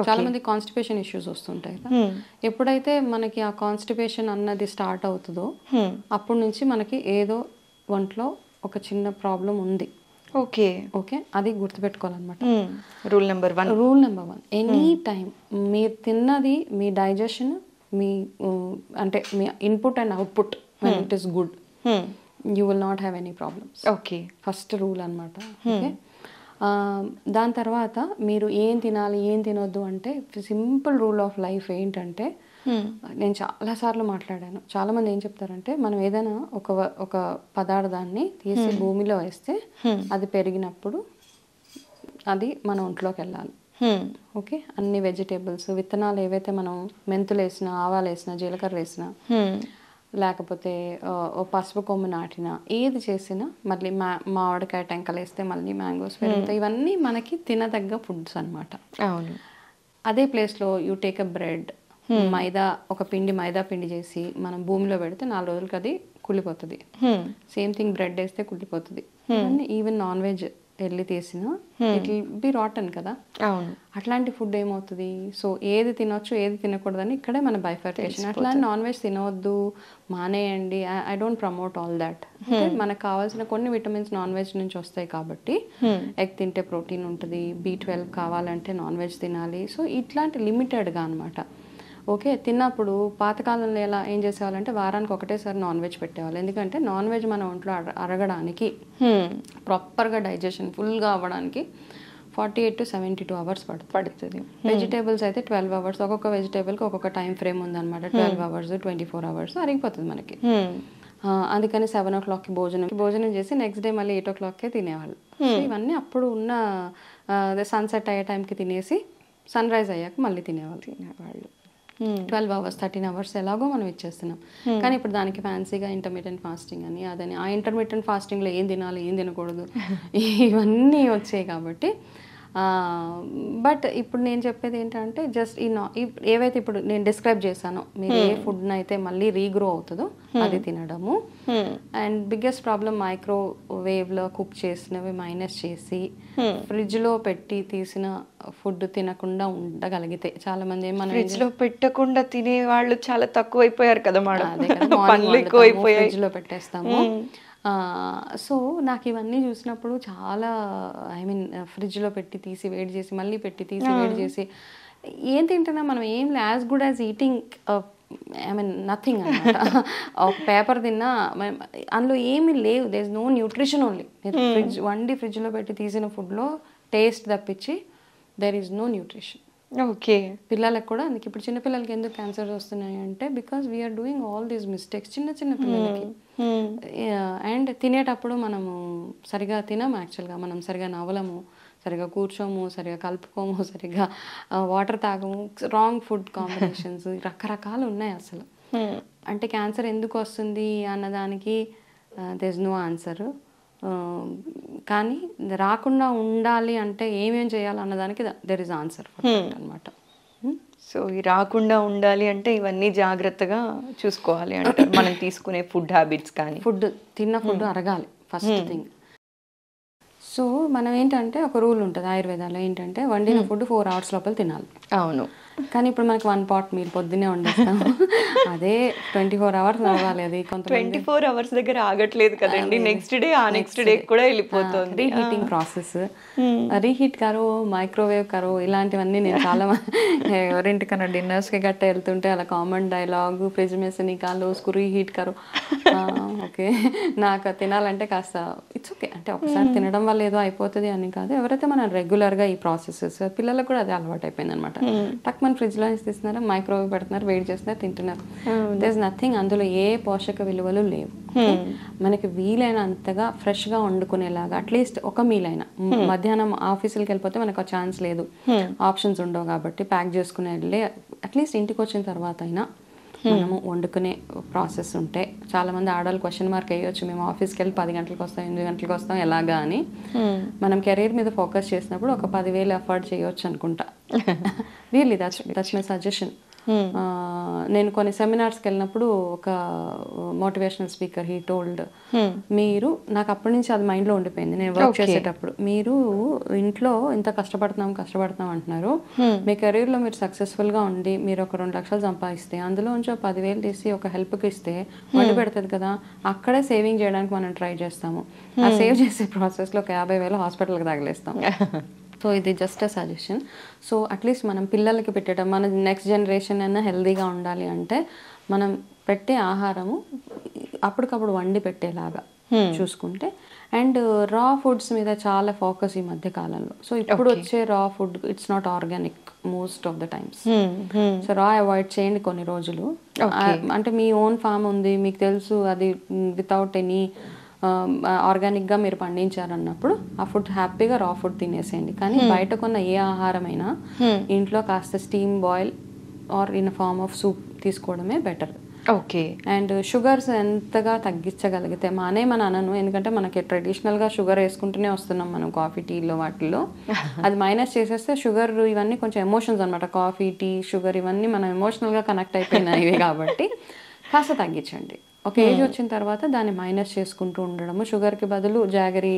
చాలా మంది కాన్స్టిపేషన్ ఇష్యూస్ వస్తుంటాయి కదా, ఎప్పుడైతే మనకి ఆ కాన్స్టిపేషన్ అన్నది స్టార్ట్ అవుతుందో అప్పటి నుంచి మనకి ఏదో ఒంట్లో ఒక చిన్న ప్రాబ్లం ఉంది. ఓకే ఓకే, అది గుర్తుపెట్టుకోవాలన్నమాట. రూల్ నెంబర్ 1 ఎనీ టైం మీరు తిన్నది, మీ డైజెషన్, మీ అంటే మీ input and output when it is good, you will not have any problems. Okay, first rule అనమాట. ఓకే, దాని తర్వాత మీరు ఏం తినాలి ఏం తినొద్దు అంటే సింపుల్ రూల్ ఆఫ్ లైఫ్ ఏంటంటే, నేను చాలాసార్లు మాట్లాడాను, చాలామంది ఏం చెప్తారంటే, మనం ఏదైనా ఒక పదార్థాన్ని తీసి భూమిలో వేస్తే అది పెరిగినప్పుడు అది మన ఒంట్లోకి వెళ్ళాలి. ఓకే, అన్ని వెజిటేబుల్స్, విత్తనాలు ఏవైతే మనం మెంతులు వేసినా, ఆవాలు వేసినా, జీలకర్ర వేసినా, లేకపోతే పసుపు కొమ్ము నాటినా, ఏది చేసినా, మళ్ళీ మామిడికాయ టెంకలు వేస్తే మళ్ళీ మ్యాంగోస్ పెరుగుతాయి. ఇవన్నీ మనకి తినదగ్గ ఫుడ్స్ అనమాట. అవును. అదే ప్లేస్లో యూ టేక్ అ బ్రెడ్, మైదా పిండి చేసి మనం భూమిలో పెడితే 4 రోజులకి అది కుళ్ళిపోతుంది. సేమ్ థింగ్ బ్రెడ్ వేస్తే కుళ్ళిపోతుంది. ఈవెన్ నాన్ వెజ్ వెళ్ళి తీసిన ఇట్ విల్ బి రాటన్ కదా. అవును. అట్లాంటి ఫుడ్ ఏమవుతుంది, సో ఏది తినొచ్చు ఏది తినకూడదని ఇక్కడే మన బైఫర్కేషన్. అట్లా నాన్ వెజ్ తినవద్దు, మానేయండి, I don't promote all that. మనకు కావాల్సిన కొన్ని విటమిన్స్ నాన్ వెజ్ నుంచి వస్తాయి కాబట్టి, ఎగ్ తింటే ప్రోటీన్ ఉంటుంది, B12 కావాలంటే నాన్ వెజ్ తినాలి. సో ఇట్లాంటి లిమిటెడ్గా అనమాట. ఓకే, తిన్నప్పుడు పాతకాలంలో ఏం చేసేవాళ్ళంటే వారానికి ఒకటేసారి నాన్ వెజ్ పెట్టేవాళ్ళు. ఎందుకంటే నాన్ వెజ్ మన ఒంట్లో అరగడానికి, ప్రాపర్గా డైజెషన్ ఫుల్గా అవ్వడానికి 48 to 72 hours పడుతుంది. వెజిటేబుల్స్ అయితే 12 hours. ఒక్కొక్క వెజిటేబుల్కి ఒక్కొక్క టైం ఫ్రేమ్ ఉందన్నమాట. 12 hours, 24 hours అరిగిపోతుంది మనకి. అందుకని 7 o'clockకి భోజనం చేసి నెక్స్ట్ డే మళ్ళీ 8 o'clockకే తినేవాళ్ళు. ఇవన్నీ అప్పుడు ఉన్న సన్సెట్ అయ్యే టైంకి తినేసి సన్ రైజ్ అయ్యాక మళ్ళీ తినేవాళ్ళు. 12 hours, 13 hours ఎలాగో మనం ఇచ్చేస్తున్నాం. కానీ ఇప్పుడు దానికి ఫ్యాన్సీగా ఇంటర్మీడియట్ ఫాస్టింగ్ అని అదని, ఆ ఇంటర్మీడియట్ ఫాస్టింగ్లో ఏం తినాలి ఏం తినకూడదు ఇవన్నీ వచ్చాయి కాబట్టి. బట్ ఇప్పుడు నేను చెప్పేది ఏంటంటే, జస్ట్ ఏవైతే ఇప్పుడు నేను డిస్క్రైబ్ చేశానో, మీరు ఏ ఫుడ్ని అయితే మళ్ళీ రీగ్రో అవుతుందో అది తినడము. అండ్ బిగ్గెస్ట్ ప్రాబ్లం, మైక్రోవేవ్లో కుక్ చేసినవి మైనస్ చేసి ఫ్రిడ్జ్లో పెట్టి తీసిన ఫుడ్ తినకుండా ఉండగలిగితే, చాలా మంది ఫ్రిడ్జ్లో పెట్టకుండా తినే వాళ్ళు చాలా తక్కువైపోయారు కదా మేడం. ఫ్రిడ్జ్లో పెట్టేస్తాము. సో నాకు ఇవన్నీ చూసినప్పుడు చాలా, ఫ్రిడ్జ్లో పెట్టి తీసి వేడి చేసి మళ్ళీ పెట్టి తీసి వేడి చేసి ఏం తింటున్నా మనం, ఏం as good as eating nothing అనమాట. ఒక పేపర్ తిన్నా అందులో ఏమీ లేవు, there is no nutrition only. ఫ్రిడ్జ్లో పెట్టి తీసిన ఫుడ్లో టేస్ట్ తప్పించి there is no nutrition. Okay. పిల్లలకు కూడా అందుకే ఇప్పుడు చిన్న పిల్లలకి ఎందుకు క్యాన్సర్ వస్తున్నాయి అంటే because we are doing all these mistakes చిన్న చిన్న పిల్లలకి. అండ్ తినేటప్పుడు మనము సరిగా తినము, యాక్చువల్గా మనం సరిగా నవ్వలము, సరిగా కూర్చోము, సరిగా కలుపుకోము, సరిగా వాటర్ తాగము, రాంగ్ ఫుడ్ కాంబినేషన్స్ రకరకాలు ఉన్నాయి అసలు. అంటే క్యాన్సర్ ఎందుకు వస్తుంది అన్నదానికి దేర్ ఇస్ నో ఆన్సర్. కానీ రాకుండా ఉండాలి అంటే ఏమేం చేయాలి అన్నదానికి దెర్ ఇస్ ఆన్సర్ అనమాట. సో ఈ రాకుండా ఉండాలి అంటే ఇవన్నీ జాగ్రత్తగా చూసుకోవాలి అంటారు. మనం తీసుకునే ఫుడ్ హ్యాబిట్స్ కానీ తిన్న ఫుడ్ అరగాలి ఫస్ట్ థింగ్. సో మనం ఏంటంటే ఒక రూల్ ఉంటుంది ఆయుర్వేదాలో, ఏంటంటే వండిన ఫుడ్ 4 hours లోపల తినాలి. అవును. కానీ ఇప్పుడు మనకి 1 pot మీల్ పొద్దున్నే వండేస్తాం, అదే 24 hours అవ్వాలి. అది కొంత 24 hours దగ్గర ఆగట్లేదు కదండి, నెక్స్ట్ డే నెక్స్ట్ డే కూడా వెళ్ళిపోతుంది. రీహీటింగ్ ప్రాసెస్, రీహీట్ కరో, మైక్రోవేవ్ కరో, ఇలాంటివన్నీ నేను చాలా ఎవరింటికన్నా డిన్నర్స్కి గట్ట వెళ్తుంటే అలా కామన్ డైలాగ్, ఫ్రిడ్జ్ మెస్ నికాలో ఉస్కు రీహీట్ కరో. ఓకే, నాకు తినాలంటే కాస్త ఇట్స్ ఓకే, అంటే ఒకసారి తినడం వల్ల ఏదో అయిపోతుంది అని కాదు. ఎవరైతే మనం రెగ్యులర్గా ఈ ప్రాసెసెస్, పిల్లలకు కూడా అదే అలవాటు అయిపోయింది అనమాట. టక్ మన ఫ్రిడ్జ్లో నుంచి తీస్తున్నారు, మైక్రోవేవ్ పెడుతున్నారు, వేడి చేస్తున్నారు, తింటున్నారు. దేర్ ఇస్ నథింగ్, అందులో ఏ పోషక విలువలు లేవు. మనకి వీలైనంతగా ఫ్రెష్గా వండుకునేలాగా అట్లీస్ట్ ఒక మీల్ అయినా, మధ్యాహ్నం ఆఫీసులకి వెళ్ళిపోతే మనకు ఆ ఛాన్స్ లేదు, ఆప్షన్స్ ఉండవు కాబట్టి ప్యాక్ చేసుకునే వెళ్ళి అట్లీస్ట్ ఇంటికి వచ్చిన తర్వాత అయినా మనము వండుకునే ప్రాసెస్ ఉంటే. చాలామంది ఆడవాళ్ళు క్వశ్చన్ మార్క్ వేయొచ్చు, మేము ఆఫీస్కి వెళ్ళి 10 గంటలకు వస్తాం, 8 గంటలకు వస్తాం ఎలాగా అని. మనం కెరీర్ మీద ఫోకస్ చేసినప్పుడు ఒక 10,000 అఫోర్డ్ చేయొచ్చు అనుకుంటా. Really that's my suggestion. నేను కొన్ని సెమినార్స్కి వెళ్ళినప్పుడు ఒక మోటివేషనల్ స్పీకర్ హీ టోల్డ్, మీరు, నాకు అప్పటి నుంచి అది మైండ్లో ఉండిపోయింది నేను వర్క్ చేసేటప్పుడు, మీరు ఇంట్లో ఇంత కష్టపడుతున్నాం అంటున్నారు, మీ కెరీర్లో మీరు సక్సెస్ఫుల్గా ఉండి మీరు ఒక 2 లక్షలు సంపాదిస్తే అందులోంచి 10,000 తీసి ఒక హెల్ప్కి ఇస్తే వడ్డీ పెడుతుంది కదా, అక్కడే సేవింగ్ చేయడానికి మనం ట్రై చేస్తాము. ఆ సేవ్ చేసే ప్రాసెస్లో ఒక 50,000 హాస్పిటల్కి తగిలేస్తాం. సో ఇది just a suggestion. So at least మనం పిల్లలకి పెట్టడం, మన నెక్స్ట్ జనరేషన్ అయినా హెల్తీగా ఉండాలి అంటే మనం పెట్టే ఆహారము అప్పటికప్పుడు వండి పెట్టేలాగా చూసుకుంటే. అండ్ రా ఫుడ్స్ మీద చాలా ఫోకస్ ఈ మధ్య కాలంలో. సో ఇప్పుడు వచ్చే రా food it's not organic most of the times. So రా అవాయిడ్ చేయండి కొన్ని రోజులు. అంటే మీ ఓన్ ఫామ్ ఉంది, మీకు తెలుసు, అది వితౌట్ ఎనీ ఆర్గానిక్గా మీరు పండించారన్నప్పుడు ఆ ఫుడ్ హ్యాపీగా రా ఫుడ్ తినేసేయండి. కానీ బయట కొన్న ఏ ఆహారమైనా ఇంట్లో కాస్త steam boil or in form of soup తీసుకోవడమే బెటర్. ఓకే. అండ్ షుగర్స్ ఎంతగా తగ్గించగలిగితే మానేమని అనను, ఎందుకంటే మనకి ట్రెడిషనల్గా షుగర్ వేసుకుంటూనే వస్తున్నాం మనం కాఫీ టీలో వాటిల్లో. అది మైనస్ చేసేస్తే షుగర్ ఇవన్నీ కొంచెం ఎమోషన్స్ అనమాట. కాఫీ, టీ, షుగర్ ఇవన్నీ మనం ఎమోషనల్గా కనెక్ట్ అయిపోయినాయి కాబట్టి కాస్త తగ్గించండి. ఒక ఏజ్ వచ్చిన తర్వాత దాన్ని మైనస్ చేసుకుంటూ ఉండడము, షుగర్కి బదులు జాగరీ,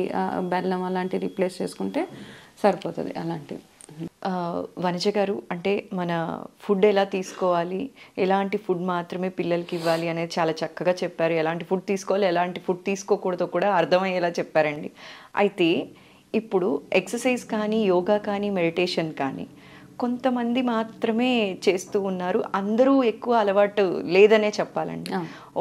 బెల్లం అలాంటివి రీప్లేస్ చేసుకుంటే సరిపోతుంది. అలాంటివి. వనజ గారు, అంటే మన ఫుడ్ ఎలా తీసుకోవాలి, ఎలాంటి ఫుడ్ మాత్రమే పిల్లలకి ఇవ్వాలి అనేది చాలా చక్కగా చెప్పారు. ఎలాంటి ఫుడ్ తీసుకోవాలి, ఎలాంటి ఫుడ్ తీసుకోకూడదో కూడా అర్థమయ్యేలా చెప్పారండి. అయితే ఇప్పుడు ఎక్సర్సైజ్ కానీ, యోగా కానీ, మెడిటేషన్ కానీ కొంతమంది మాత్రమే చేస్తూ ఉన్నారు, అందరూ ఎక్కువ అలవాటు లేదనే చెప్పాలండి.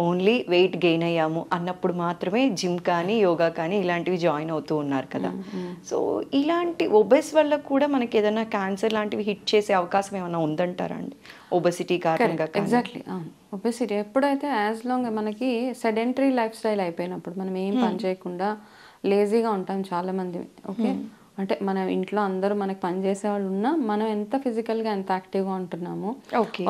ఓన్లీ వెయిట్ గెయిన్ అయ్యాము అన్నప్పుడు మాత్రమే జిమ్ కానీ, యోగా కానీ ఇలాంటివి జాయిన్ అవుతూ ఉన్నారు కదా. సో ఇలాంటి ఒబెస్ వల్ల కూడా మనకి ఏదైనా క్యాన్సర్ లాంటివి హిట్ చేసే అవకాశం ఏమైనా ఉందంటారా అండి, ఒబెసిటీ కారణంగా? ఎగ్జాక్ట్లీ, ఒబెసిటీ ఎప్పుడైతే యాజ్ లాంగ్ మనకి సెడెంటరీ లైఫ్ స్టైల్ అయిపోయినప్పుడు, మనం ఏం పని చేయకుండా లేజీగా ఉంటాం చాలామంది. ఓకే, అంటే మన ఇంట్లో అందరూ మనకి పని చేసే వాళ్ళు ఉన్నా మనం ఎంత ఫిజికల్గా ఎంత యాక్టివ్గా ఉంటున్నాము.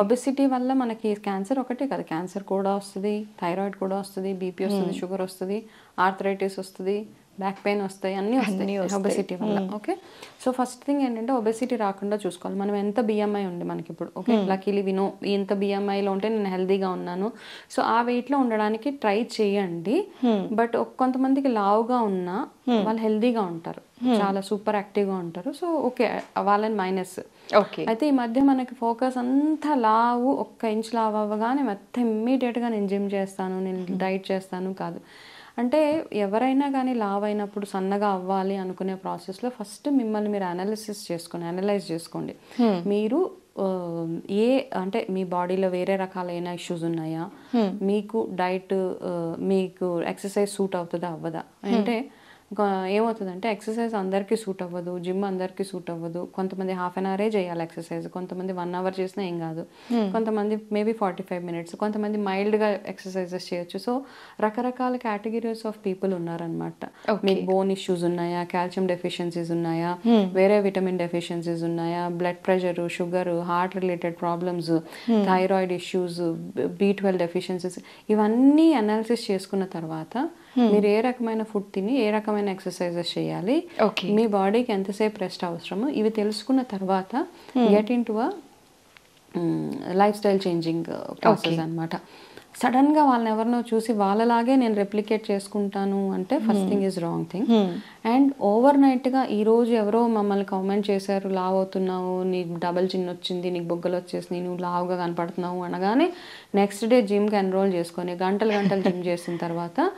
ఒబెసిటీ వల్ల మనకి క్యాన్సర్ ఒకటే కదా, క్యాన్సర్ కూడా వస్తుంది, థైరాయిడ్ కూడా వస్తుంది, బీపీ వస్తుంది, షుగర్ వస్తుంది, ఆర్థరైటిస్ వస్తుంది, బ్యాక్ పెయిన్ వస్తాయి, అన్నీ వస్తాయి ఒబెసిటీ వల్ల. ఓకే, సో ఫస్ట్ థింగ్ ఏంటంటే ఒబెసిటీ రాకుండా చూసుకోవాలి. మనం ఎంత బిఎంఐ ఉంది మనకి ఇప్పుడు, ఓకే, లక్కీలీ వినో ఇంత బిఎంఐలో ఉంటే నేను హెల్దీగా ఉన్నాను, సో ఆ వెయిట్లో ఉండడానికి ట్రై చేయండి. బట్ కొంతమందికి లావుగా ఉన్నా వాళ్ళు హెల్దీగా ఉంటారు, చాలా సూపర్ యాక్టివ్గా ఉంటారు. సో ఓకే, వాళ్ళని మైనస్. అయితే ఈ మధ్య మనకి ఫోకస్ అంతా లావు, 1 ఇంచ్ లావు అవ్వగానే మొత్తం ఇమ్మీడియట్గా నేను జిమ్ చేస్తాను, నేను డైట్ చేస్తాను కాదు. అంటే ఎవరైనా కానీ లావ్ అయినప్పుడు సన్నగా అవ్వాలి అనుకునే ప్రాసెస్లో ఫస్ట్ మిమ్మల్ని మీరు అనలైజ్ చేసుకోండి. మీరు అంటే మీ బాడీలో వేరే రకాలైన ఇష్యూస్ ఉన్నాయా, మీకు డైట్, మీకు ఎక్సర్సైజ్ సూట్ అవుతుందా అవ్వదా. అంటే ఏమవుతుందంటే ఎక్సర్సైజ్ అందరికీ సూట్ అవ్వదు, జిమ్ అందరికీ సూట్ అవ్వదు. కొంతమంది హాఫ్ అన్ అవరే చేయాలి ఎక్సర్సైజ్, కొంతమంది 1 అవర్ చేసినా ఏం కాదు, కొంతమంది మేబీ 45 మినిట్స్, కొంతమంది మైల్డ్గా ఎక్సర్సైజెస్ చేయొచ్చు. సో రకరకాల కేటగిరీస్ ఆఫ్ పీపుల్ ఉన్నారనమాట. మీకు బోన్ ఇష్యూస్ ఉన్నాయా, కాల్షియం డెఫిషియన్సీస్ ఉన్నాయా, వేరే విటమిన్ డెఫిషియన్సీస్ ఉన్నాయా, blood pressure, sugar, heart related problems, thyroid issues, B12 deficiencies, ఇవన్నీ అనాలిసిస్ చేసుకున్న తర్వాత మీరు ఏ రకమైన ఫుడ్ తిని ఏ రకమైన ఎక్సర్సైజెస్ చేయాలి, మీ బాడీకి ఎంతసేపు రెస్ట్ అవసరము, ఇవి తెలుసుకున్న తర్వాత get in to a life style changing process అనమాట. సడన్గా వాళ్ళని ఎవరినో చూసి వాళ్ళలాగే నేను రెప్లికేట్ చేసుకుంటాను అంటే first thing is wrong thing. And over నైట్గా ఈరోజు ఎవరో మమ్మల్ని కామెంట్ చేశారు, లావ్ అవుతున్నావు, నీకు డబల్ చిన్ వచ్చింది, నీకు బొగ్గలు వచ్చేసినాయి, నువ్వు లావుగా కనపడుతున్నావు అనగానే నెక్స్ట్ డే జిమ్కి ఎన్రోల్ చేసుకొని గంటలు గంటలు జిమ్ చేసిన తర్వాత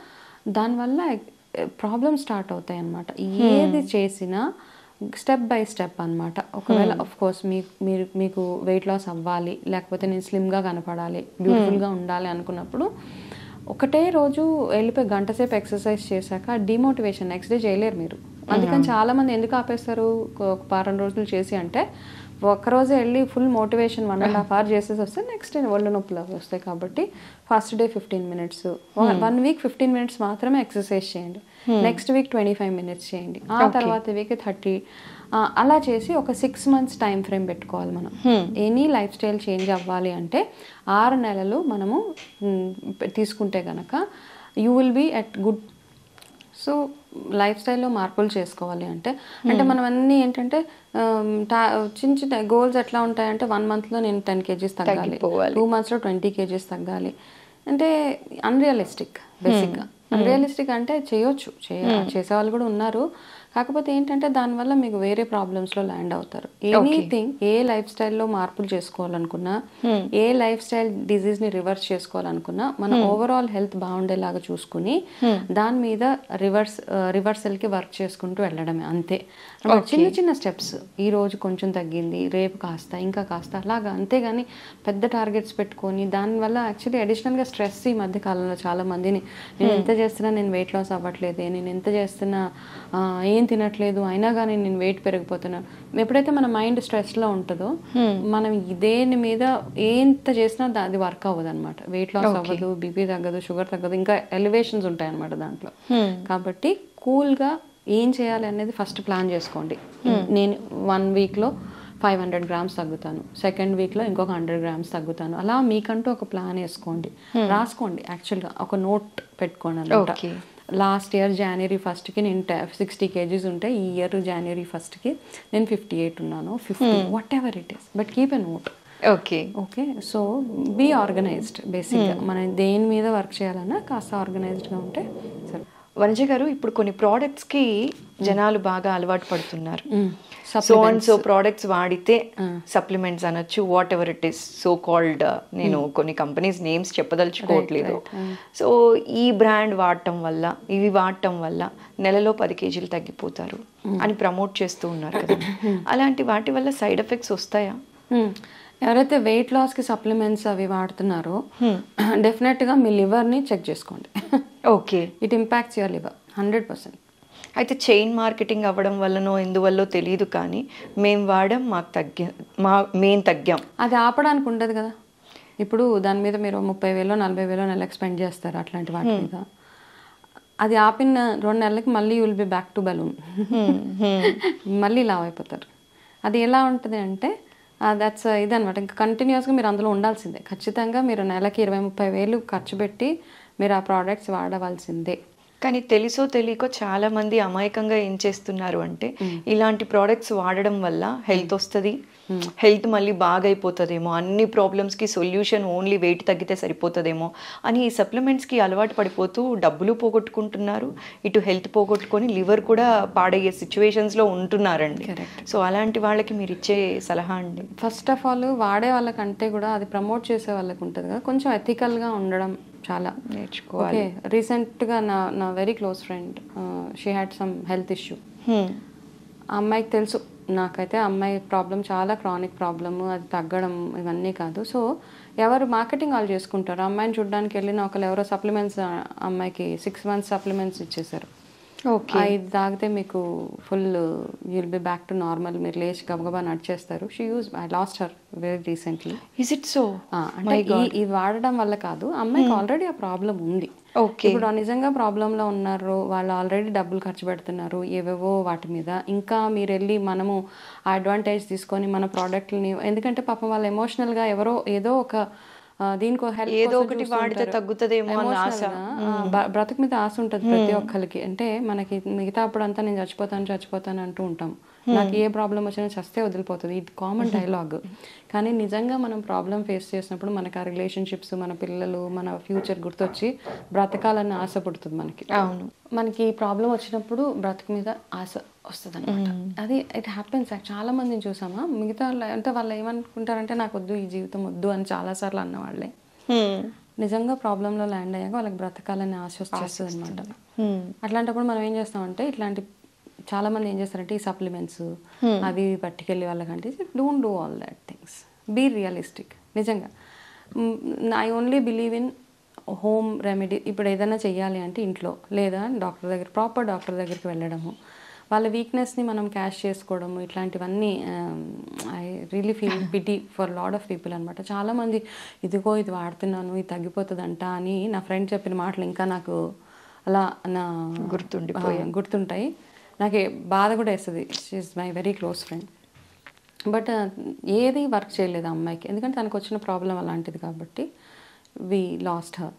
దానివల్ల ప్రాబ్లమ్ స్టార్ట్ అవుతాయి అన్నమాట. ఏది చేసినా స్టెప్ బై స్టెప్ అనమాట. ఒకవేళ ఆఫ్ కోర్స్ మీకు వెయిట్ లాస్ అవ్వాలి, లేకపోతే నేను స్లిమ్గా కనపడాలి, బ్యూటిఫుల్గా ఉండాలి అనుకున్నప్పుడు ఒకటే రోజు వెళ్ళిపోయి గంట సేపు ఎక్సర్సైజ్ చేశాక డిమోటివేషన్ నెక్స్ట్ డే చేయలేరు మీరు. అందుకని చాలామంది ఎందుకు ఆపేస్తారు ఒక 2 రోజులు చేసి అంటే, ఒక్కరోజే వెళ్ళి ఫుల్ మోటివేషన్ 1.5 hour చేసేసి వస్తే నెక్స్ట్ డే ఒళ్ళు నొప్పులు అవి వస్తాయి. కాబట్టి first day 15 minutes, 1 week 15 minutes మాత్రమే ఎక్సర్సైజ్ చేయండి, నెక్స్ట్ వీక్ 25 minutes చేయండి, ఆ తర్వాత వీక్ 30, అలా చేసి ఒక 6 months టైం ఫ్రేమ్ పెట్టుకోవాలి మనం. ఎనీ లైఫ్ స్టైల్ చేంజ్ అవ్వాలి అంటే 6 నెలలు మనము తీసుకుంటే కనుక you will be at good. So life స్టైల్లో మార్పులు చేసుకోవాలి అంటే మనం అన్నీ ఏంటంటే చిన్న చిన్న గోల్స్ ఎట్లా ఉంటాయంటే 1 monthలో నేను 10 kgs తగ్గాలి, 2 monthsలో 20 kgs తగ్గాలి అంటే అన్రియలిస్టిక్. బేసిక్గా అన్రియలిస్టిక్ అంటే చేయొచ్చు, చేసేవాళ్ళు కూడా ఉన్నారు. కాకపోతే ఏంటంటే దానివల్ల మీకు వేరే ప్రాబ్లమ్స్లో ల్యాండ్ అవుతారు. ఎనీథింగ్, ఏ లైఫ్ స్టైల్లో మార్పులు చేసుకోవాలనుకున్నా, ఏ లైఫ్ స్టైల్ డిజీజ్ని రివర్స్ చేసుకోవాలనుకున్నా మన ఓవరాల్ హెల్త్ బాగుండేలాగా చూసుకుని దాని మీద రివర్సల్కి వర్క్ చేసుకుంటూ వెళ్ళడమే అంతే. చిన్న చిన్న స్టెప్స్, ఈ రోజు కొంచెం తగ్గింది, రేపు కాస్త, ఇంకా కాస్త, అలాగా. అంతేగాని పెద్ద టార్గెట్స్ పెట్టుకొని దానివల్ల యాక్చువల్లీ అడిషనల్గా స్ట్రెస్ ఈ మధ్య కాలంలో చాలా మందిని, నేను ఎంత చేస్తున్నా నేను వెయిట్ లాస్ అవ్వట్లేదే, నేను ఎంత చేస్తున్నా ఏం తినట్లేదు అయినా కానీ నేను వెయిట్ పెరిగిపోతున్నాను. ఎప్పుడైతే మన మైండ్ స్ట్రెస్లో ఉంటుందో మనం దేని మీద ఎంత చేసినా అది వర్క్ అవ్వదు అనమాట. వెయిట్ లాస్ అవ్వదు, బీపీ తగ్గదు, షుగర్ తగ్గదు, ఇంకా ఎలివేషన్స్ ఉంటాయి అనమాట దాంట్లో. కాబట్టి కూల్గా ఏం చేయాలి అనేది ఫస్ట్ ప్లాన్ చేసుకోండి. నేను 1 weekలో 500 grams తగ్గుతాను, సెకండ్ వీక్లో ఇంకొక 100 grams తగ్గుతాను. అలా మీకంటూ ఒక ప్లాన్ వేసుకోండి, రాసుకోండి. యాక్చువల్గా ఒక నోట్ పెట్టుకోండి అనమాట. లాస్ట్ ఇయర్ January 1st నేను 60 kgs ఉంటే ఈ ఇయర్ January 1st నేను 58 ఉన్నాను, 50, whatever it is, but keep a note. Okay. So be organised. బేసిక్గా మనం దేని మీద వర్క్ చేయాలన్నా కాస్త ఆర్గనైజ్డ్గా ఉంటే సరే. వనజ గారు, ఇప్పుడు కొన్ని ప్రోడక్ట్స్కి జనాలు బాగా అలవాటు పడుతున్నారు. సో అండ్ సో ప్రోడక్ట్స్ వాడితే సప్లిమెంట్స్ అనొచ్చు, what ever it is so called. నేను కొన్ని కంపెనీస్ నేమ్స్ చెప్పదలుచుకోవట్లేదు. సో ఈ బ్రాండ్ వాడటం వల్ల, ఇవి వాడటం వల్ల నెలలో 10 kgs తగ్గిపోతారు అని ప్రమోట్ చేస్తూ ఉన్నారు కదా. అలాంటి వాటి వల్ల సైడ్ ఎఫెక్ట్స్ వస్తాయా? ఎవరైతే వెయిట్ లాస్కి సప్లిమెంట్స్ అవి వాడుతున్నారో డెఫినెట్గా మీ లివర్ని చెక్ చేసుకోండి. Okay. It impacts your liver 100%. అయితే చైన్ మార్కెటింగ్ అవ్వడం వల్లనో ఎందువల్లో తెలియదు, కానీ మేము వాడాం, మేము తగ్గాం, అది ఆపడానికి ఉండదు కదా. ఇప్పుడు దాని మీద మీరు 30,000 40,000 నెలకు స్పెండ్ చేస్తారు అట్లాంటి వాటి మీద. అది ఆపిన 2 నెలలకి మళ్ళీ you will be back to balloon, మళ్ళీ లావ్ అయిపోతారు. అది ఎలా ఉంటుంది అంటే దట్స్ ఇదనమాట. ఇంకా కంటిన్యూస్గా మీరు అందులో ఉండాల్సిందే. ఖచ్చితంగా మీరు నెలకి 20-30,000 ఖర్చు పెట్టి మీరు ఆ ప్రోడక్ట్స్ వాడవలసిందే. కానీ తెలుసో తెలియకో చాలా మంది అమాయకంగా ఏం చేస్తున్నారు అంటే, ఇలాంటి ప్రోడక్ట్స్ వాడడం వల్ల హెల్త్ వస్తుంది, హెల్త్ మళ్ళీ బాగా అయిపోతుందేమో, అన్ని ప్రాబ్లమ్స్కి సొల్యూషన్ ఓన్లీ వెయిట్ తగ్గితే సరిపోతుందేమో అని ఈ సప్లిమెంట్స్కి అలవాటు పడిపోతూ డబ్బులు పోగొట్టుకుంటున్నారు, ఇటు హెల్త్ పోగొట్టుకొని లివర్ కూడా పాడయ్యే సిచ్యువేషన్స్లో ఉంటున్నారండి. సో అలాంటి వాళ్ళకి మీరు ఇచ్చే సలహా అండి? ఫస్ట్ ఆఫ్ ఆల్ వాడే వాళ్ళకంటే కూడా అది ప్రమోట్ చేసే వాళ్ళకి ఉంటుంది కదా, కొంచెం ఎథికల్గా ఉండడం చాలా నేర్చుకోవాలి. రీసెంట్గా నా very close friend, she had some health issue. ఆ అమ్మాయికి తెలుసు, నాకైతే అమ్మాయి ప్రాబ్లం చాలా క్రానిక్ ప్రాబ్లము, అది తగ్గడం ఇవన్నీ కాదు. సో ఎవరు మార్కెటింగ్ వాళ్ళు చేసుకుంటారు. అమ్మాయిని చూడడానికి వెళ్ళిన ఒకళ్ళు ఎవరో సప్లిమెంట్స్ అమ్మాయికి 6 months సప్లిమెంట్స్ ఇచ్చేసారు. ఓకే. ఇది తాగితే మీకు full you'll be back to normal, మీరు లేచి గబగబా నడిచేస్తారు. I lost her very recently. Is it so? అంటే ఇది వాడడం వల్ల కాదు, అమ్మాయికి ఆల్రెడీ ఆ ప్రాబ్లం ఉంది. ఓకే. ఇప్పుడు నిజంగా ప్రాబ్లంలో ఉన్నారు, వాళ్ళు ఆల్రెడీ డబ్బులు ఖర్చు పెడుతున్నారు ఏవేవో వాటి మీద. ఇంకా మీరు వెళ్ళి మనము ఆ అడ్వాంటేజ్ తీసుకొని మన ప్రోడక్ట్ని, ఎందుకంటే పాపం వాళ్ళు ఎమోషనల్గా ఎవరో ఏదో ఒక దీనికో హెల్ప్ ఏదో ఒకటి వాడితే తగ్గుతుందేమో అన్న ఆశ. బ్రతుకు మీద ఆశ ఉంటుంది ప్రతి ఒక్కరికి. అంటే మనకి మిగతా అప్పుడంతా నేను చచ్చిపోతాను అంటూ ఉంటాం. నాకు ఏ ప్రాబ్లం వచ్చినా చస్తే వదిలిపోతుంది, ఇది కామన్ డైలాగ్. కానీ నిజంగా మనం ప్రాబ్లం ఫేస్ చేసినప్పుడు మనకి ఆ రిలేషన్షిప్స్, మన పిల్లలు, మన ఫ్యూచర్ గుర్తొచ్చి బ్రతకాలన్న ఆశ పుడుతుంది మనకి. అవును. మనకి ప్రాబ్లం వచ్చినప్పుడు బ్రతుకు మీద ఆశ వస్తుంది అనమాట. అది ఇట్ హ్యాపెన్స్. చాలా మందిని చూసామా, మిగతా అంటే వాళ్ళు ఏమనుకుంటారంటే నాకు వద్దు, ఈ జీవితం వద్దు అని చాలాసార్లు అన్నవాళ్ళే నిజంగా ప్రాబ్లంలో ల్యాండ్ అయ్యాక వాళ్ళకి బ్రతకాలని ఆశ వచ్చేస్తుంది అనమాట. అట్లాంటప్పుడు మనం ఏం చేస్తామంటే, ఇట్లాంటి చాలా మంది ఏం చేస్తారంటే ఈ సప్లిమెంట్స్ అవి పట్టుకెళ్ళి వాళ్ళకంటే don't do all that things, be realistic. నిజంగా I only believe in home remedy. ఇప్పుడు ఏదైనా చెయ్యాలి అంటే ఇంట్లో, లేదా ప్రాపర్ డాక్టర్ దగ్గరికి వెళ్ళడము, వాళ్ళ వీక్నెస్ని మనం క్యాష్ చేసుకోవడము, ఇట్లాంటివన్నీ I really feel pity for lot of people అనమాట. చాలామంది ఇది వాడుతున్నాను, ఇది తగ్గిపోతుందంట అని నా ఫ్రెండ్ చెప్పిన మాటలు ఇంకా నాకు అలా గుర్తుంటాయి. నాకు బాధ కూడా వేస్తుంది. She is my very close friend. But ఏది వర్క్ చేయలేదు ఆ అమ్మాయికి, ఎందుకంటే తనకు వచ్చిన ప్రాబ్లం అలాంటిది కాబట్టి we lost her.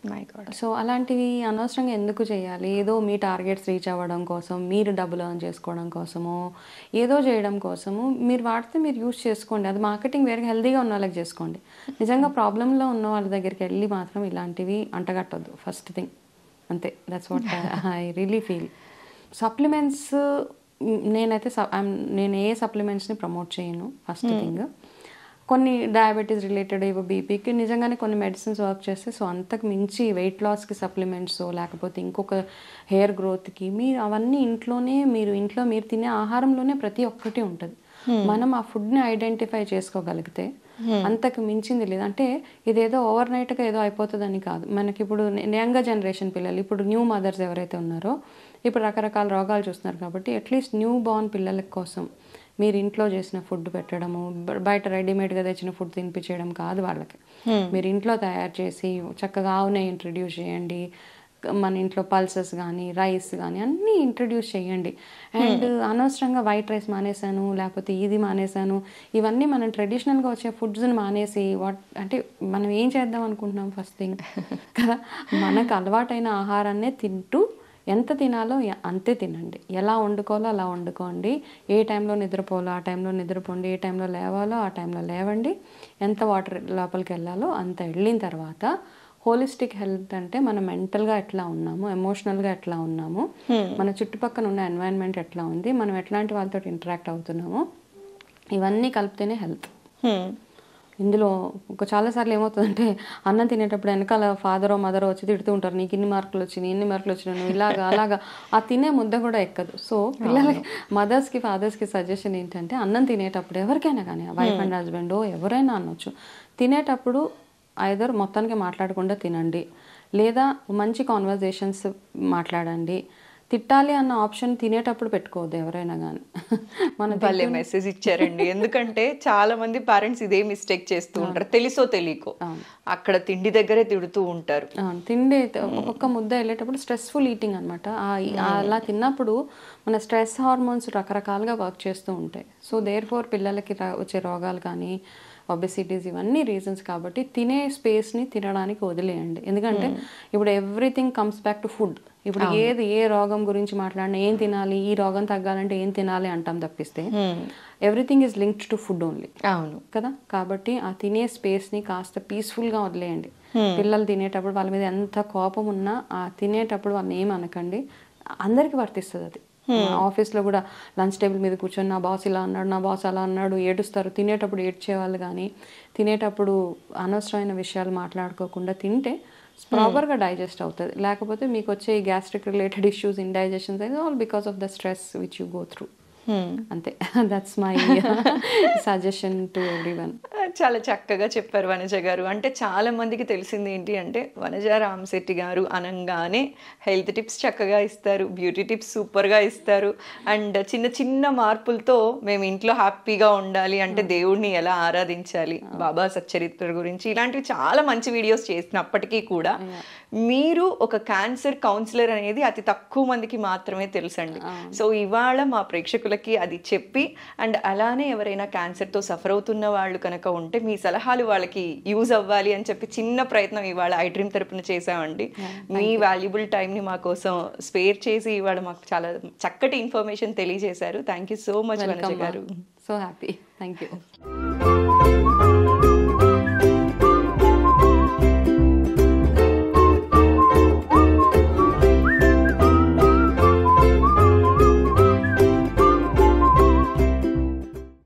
My God. So అలాంటివి అనవసరంగా ఎందుకు చేయాలి? ఏదో మీ టార్గెట్స్ రీచ్ అవ్వడం కోసం, మీరు డబ్బులు ఎర్న్ చేసుకోవడం కోసము, ఏదో చేయడం కోసము మీరు వాడితే మీరు యూజ్ చేసుకోండి. అది మార్కెటింగ్ వేరే హెల్తీగా ఉన్న వాళ్ళకి చేసుకోండి. నిజంగా ప్రాబ్లంలో ఉన్న వాళ్ళ దగ్గరికి వెళ్ళి మాత్రం ఇలాంటివి అంటగట్టద్దు, ఫస్ట్ థింగ్. అంతే, that's what I really feel. Supplements నేను ఏ సప్లిమెంట్స్ని ప్రమోట్ చేయను. ఫస్ట్ థింగ్, కొన్ని డయాబెటీస్ రిలేటెడ్, ఇవి బీపీకి నిజంగానే కొన్ని మెడిసిన్స్ వర్క్ చేస్తే, సో అంతకు మించి వెయిట్ లాస్కి సప్లిమెంట్స్, లేకపోతే ఇంకొక హెయిర్ గ్రోత్కి, మీరు అవన్నీ మీరు ఇంట్లో మీరు తినే ఆహారంలోనే ప్రతి ఒక్కటి ఉంటుంది. మనం ఆ ఫుడ్ని ఐడెంటిఫై చేసుకోగలిగితే అంతకు మించింది లేదు. అంటే ఇదేదో ఓవర్ నైట్గా ఏదో అయిపోతుందని కాదు. మనకి ఇప్పుడు యంగర్ జనరేషన్ పిల్లలు, ఇప్పుడు న్యూ మదర్స్ ఎవరైతే ఉన్నారో, ఇప్పుడు రకరకాల రోగాలు చూస్తున్నారు కాబట్టి అట్లీస్ట్ న్యూ బార్న్ పిల్లల కోసం మీరు ఇంట్లో చేసిన ఫుడ్ పెట్టడము, బయట రెడీమేడ్గా తెచ్చిన ఫుడ్ తినిపించడం కాదు వాళ్ళకి. మీరు ఇంట్లో తయారు చేసి చక్కగా ఆవునే ఇంట్రడ్యూస్ చేయండి. మన ఇంట్లో పల్సెస్ కానీ రైస్ కానీ అన్నీ ఇంట్రడ్యూస్ చేయండి. అండ్ అనవసరంగా వైట్ రైస్ మానేశాను, లేకపోతే ఇది మానేశాను, ఇవన్నీ మనం ట్రెడిషనల్గా వచ్చే ఫుడ్స్ని మానేసి అంటే మనం ఏం చేద్దాం అనుకుంటున్నాం? ఫస్ట్ థింగ్ కదా, మనకు అలవాటైన ఆహారాన్నే తింటూ ఎంత తినాలో అంతే తినండి. ఎలా వండుకోవాలో అలా వండుకోండి. ఏ టైంలో నిద్రపోవాలో ఆ టైంలో నిద్రపోండి. ఏ టైంలో లేవాలో ఆ టైంలో లేవండి. ఎంత వాటర్ లోపలికి వెళ్ళాలో అంత వెళ్ళిన తర్వాత హోలిస్టిక్ హెల్త్ అంటే మనం మెంటల్గా ఎట్లా ఉన్నాము, ఎమోషనల్గా ఎట్లా ఉన్నాము, మన చుట్టుపక్కల ఉన్న ఎన్వైరన్మెంట్ ఎట్లా ఉంది, మనం ఎట్లాంటి వాళ్ళతో ఇంటరాక్ట్ అవుతున్నాము, ఇవన్నీ కలిపితేనే హెల్త్. ఇందులో చాలాసార్లు ఏమవుతుందంటే, అన్నం తినేటప్పుడు వెనకాల ఫాదరో మదరో వచ్చి తిడుతూ ఉంటారు, నీకు ఇన్ని మార్కులు వచ్చినాయి, ఇన్ని మార్కులు వచ్చినాయి, ఇలాగా అలాగా. ఆ తినే ముద్ద కూడా ఎక్కదు. సో పిల్లలకి, మదర్స్కి ఫాదర్స్కి సజెషన్ ఏంటంటే, అన్నం తినేటప్పుడు ఎవరికైనా కానీ, వైఫ్ అండ్ హస్బెండ్ ఎవరైనా అనొచ్చు, తినేటప్పుడు ఐదర్ మొత్తానికి మాట్లాడకుండా తినండి, లేదా మంచి కాన్వర్జేషన్స్ మాట్లాడండి. తిట్టాలి అన్న ఆప్షన్ తినేటప్పుడు పెట్టుకోవద్దు ఎవరైనా కానీ. మన భలే మెసేజ్ ఇచ్చారండి. ఎందుకంటే చాలా మంది పేరెంట్స్ ఇదే మిస్టేక్ చేస్తూ ఉంటారు, తెలుసో తెలియకో. అక్కడ తిండి దగ్గరే తిడుతూ ఉంటారు. తిండి ఒక్కొక్క ముద్ద వెళ్ళేటప్పుడు స్ట్రెస్ఫుల్ ఈటింగ్ అనమాట. అలా తిన్నప్పుడు మన స్ట్రెస్ హార్మోన్స్ రకరకాలుగా వర్క్ చేస్తూ ఉంటాయి. సో దేర్ ఫోర్ పిల్లలకి వచ్చే రోగాలు కానీ ఒబెసిటీస్ ఇవన్నీ రీజన్స్. కాబట్టి తినే స్పేస్ని తినడానికి వదిలేయండి. ఎందుకంటే ఇప్పుడు everything comes back to food. ఇప్పుడు ఏ రోగం గురించి మాట్లాడినా ఏం తినాలి, ఈ రోగం తగ్గాలంటే ఏం తినాలి అంటాం తప్పిస్తే everything is linked to food only. అవును కదా. కాబట్టి ఆ తినే స్పేస్ని కాస్త పీస్ఫుల్గా వదిలేయండి. పిల్లలు తినేటప్పుడు వాళ్ళ మీద ఎంత కోపం ఉన్నా ఆ తినేటప్పుడు వాళ్ళని ఏం అనకండి. అందరికీ వర్తిస్తుంది అది. ఆఫీస్లో కూడా లంచ్ టేబుల్ మీద కూర్చొని నా బాస్ ఇలా అన్నాడు, నా బాస్ అలా అన్నాడు, ఏడుస్తారు. తినేటప్పుడు ఏడ్చేవాళ్ళు కానీ తినేటప్పుడు అనవసరమైన విషయాలు మాట్లాడుకోకుండా తింటే ప్రాపర్గా డైజెస్ట్ అవుతుంది. లేకపోతే మీకు వచ్చే గ్యాస్ట్రిక్ రిలేటెడ్ ఇష్యూస్, ఇండైజెషన్స్ అయితే all because of the stress which you go through. అంతే, that's my suggestion to everyone. చాలా చక్కగా చెప్పారు వనజ గారు. అంటే చాలా మందికి తెలిసింది ఏంటి అంటే వనజ రామశెట్టి గారు అనంగానే హెల్త్ టిప్స్ చక్కగా ఇస్తారు, బ్యూటీ టిప్స్ సూపర్గా ఇస్తారు, అండ్ చిన్న చిన్న మార్పులతో మేము ఇంట్లో హ్యాపీగా ఉండాలి అంటే దేవుడిని ఎలా ఆరాధించాలి, బాబా సచ్చరిత్ర గురించి ఇలాంటివి చాలా మంచి వీడియోస్ చేసినప్పటికీ కూడా మీరు ఒక క్యాన్సర్ కౌన్సిలర్ అనేది అతి తక్కువ మందికి మాత్రమే తెలుసండి. సో ఇవాళ మా ప్రేక్షకులకి అది చెప్పి, అండ్ అలానే ఎవరైనా క్యాన్సర్తో సఫర్ అవుతున్న వాళ్ళు కనుక ఉంటే మీ సలహాలు వాళ్ళకి యూజ్ అవ్వాలి అని చెప్పి చిన్న ప్రయత్నం ఇవాళ ఐ డ్రీమ్ తరపున చేసామండి. మీ వాల్యుబుల్ టైంని మా కోసం స్పేర్ చేసి ఇవాళ మాకు చాలా చక్కటి ఇన్ఫర్మేషన్ తెలియజేశారు. Thank you so much Vanaja గారు. So happy. Thank you.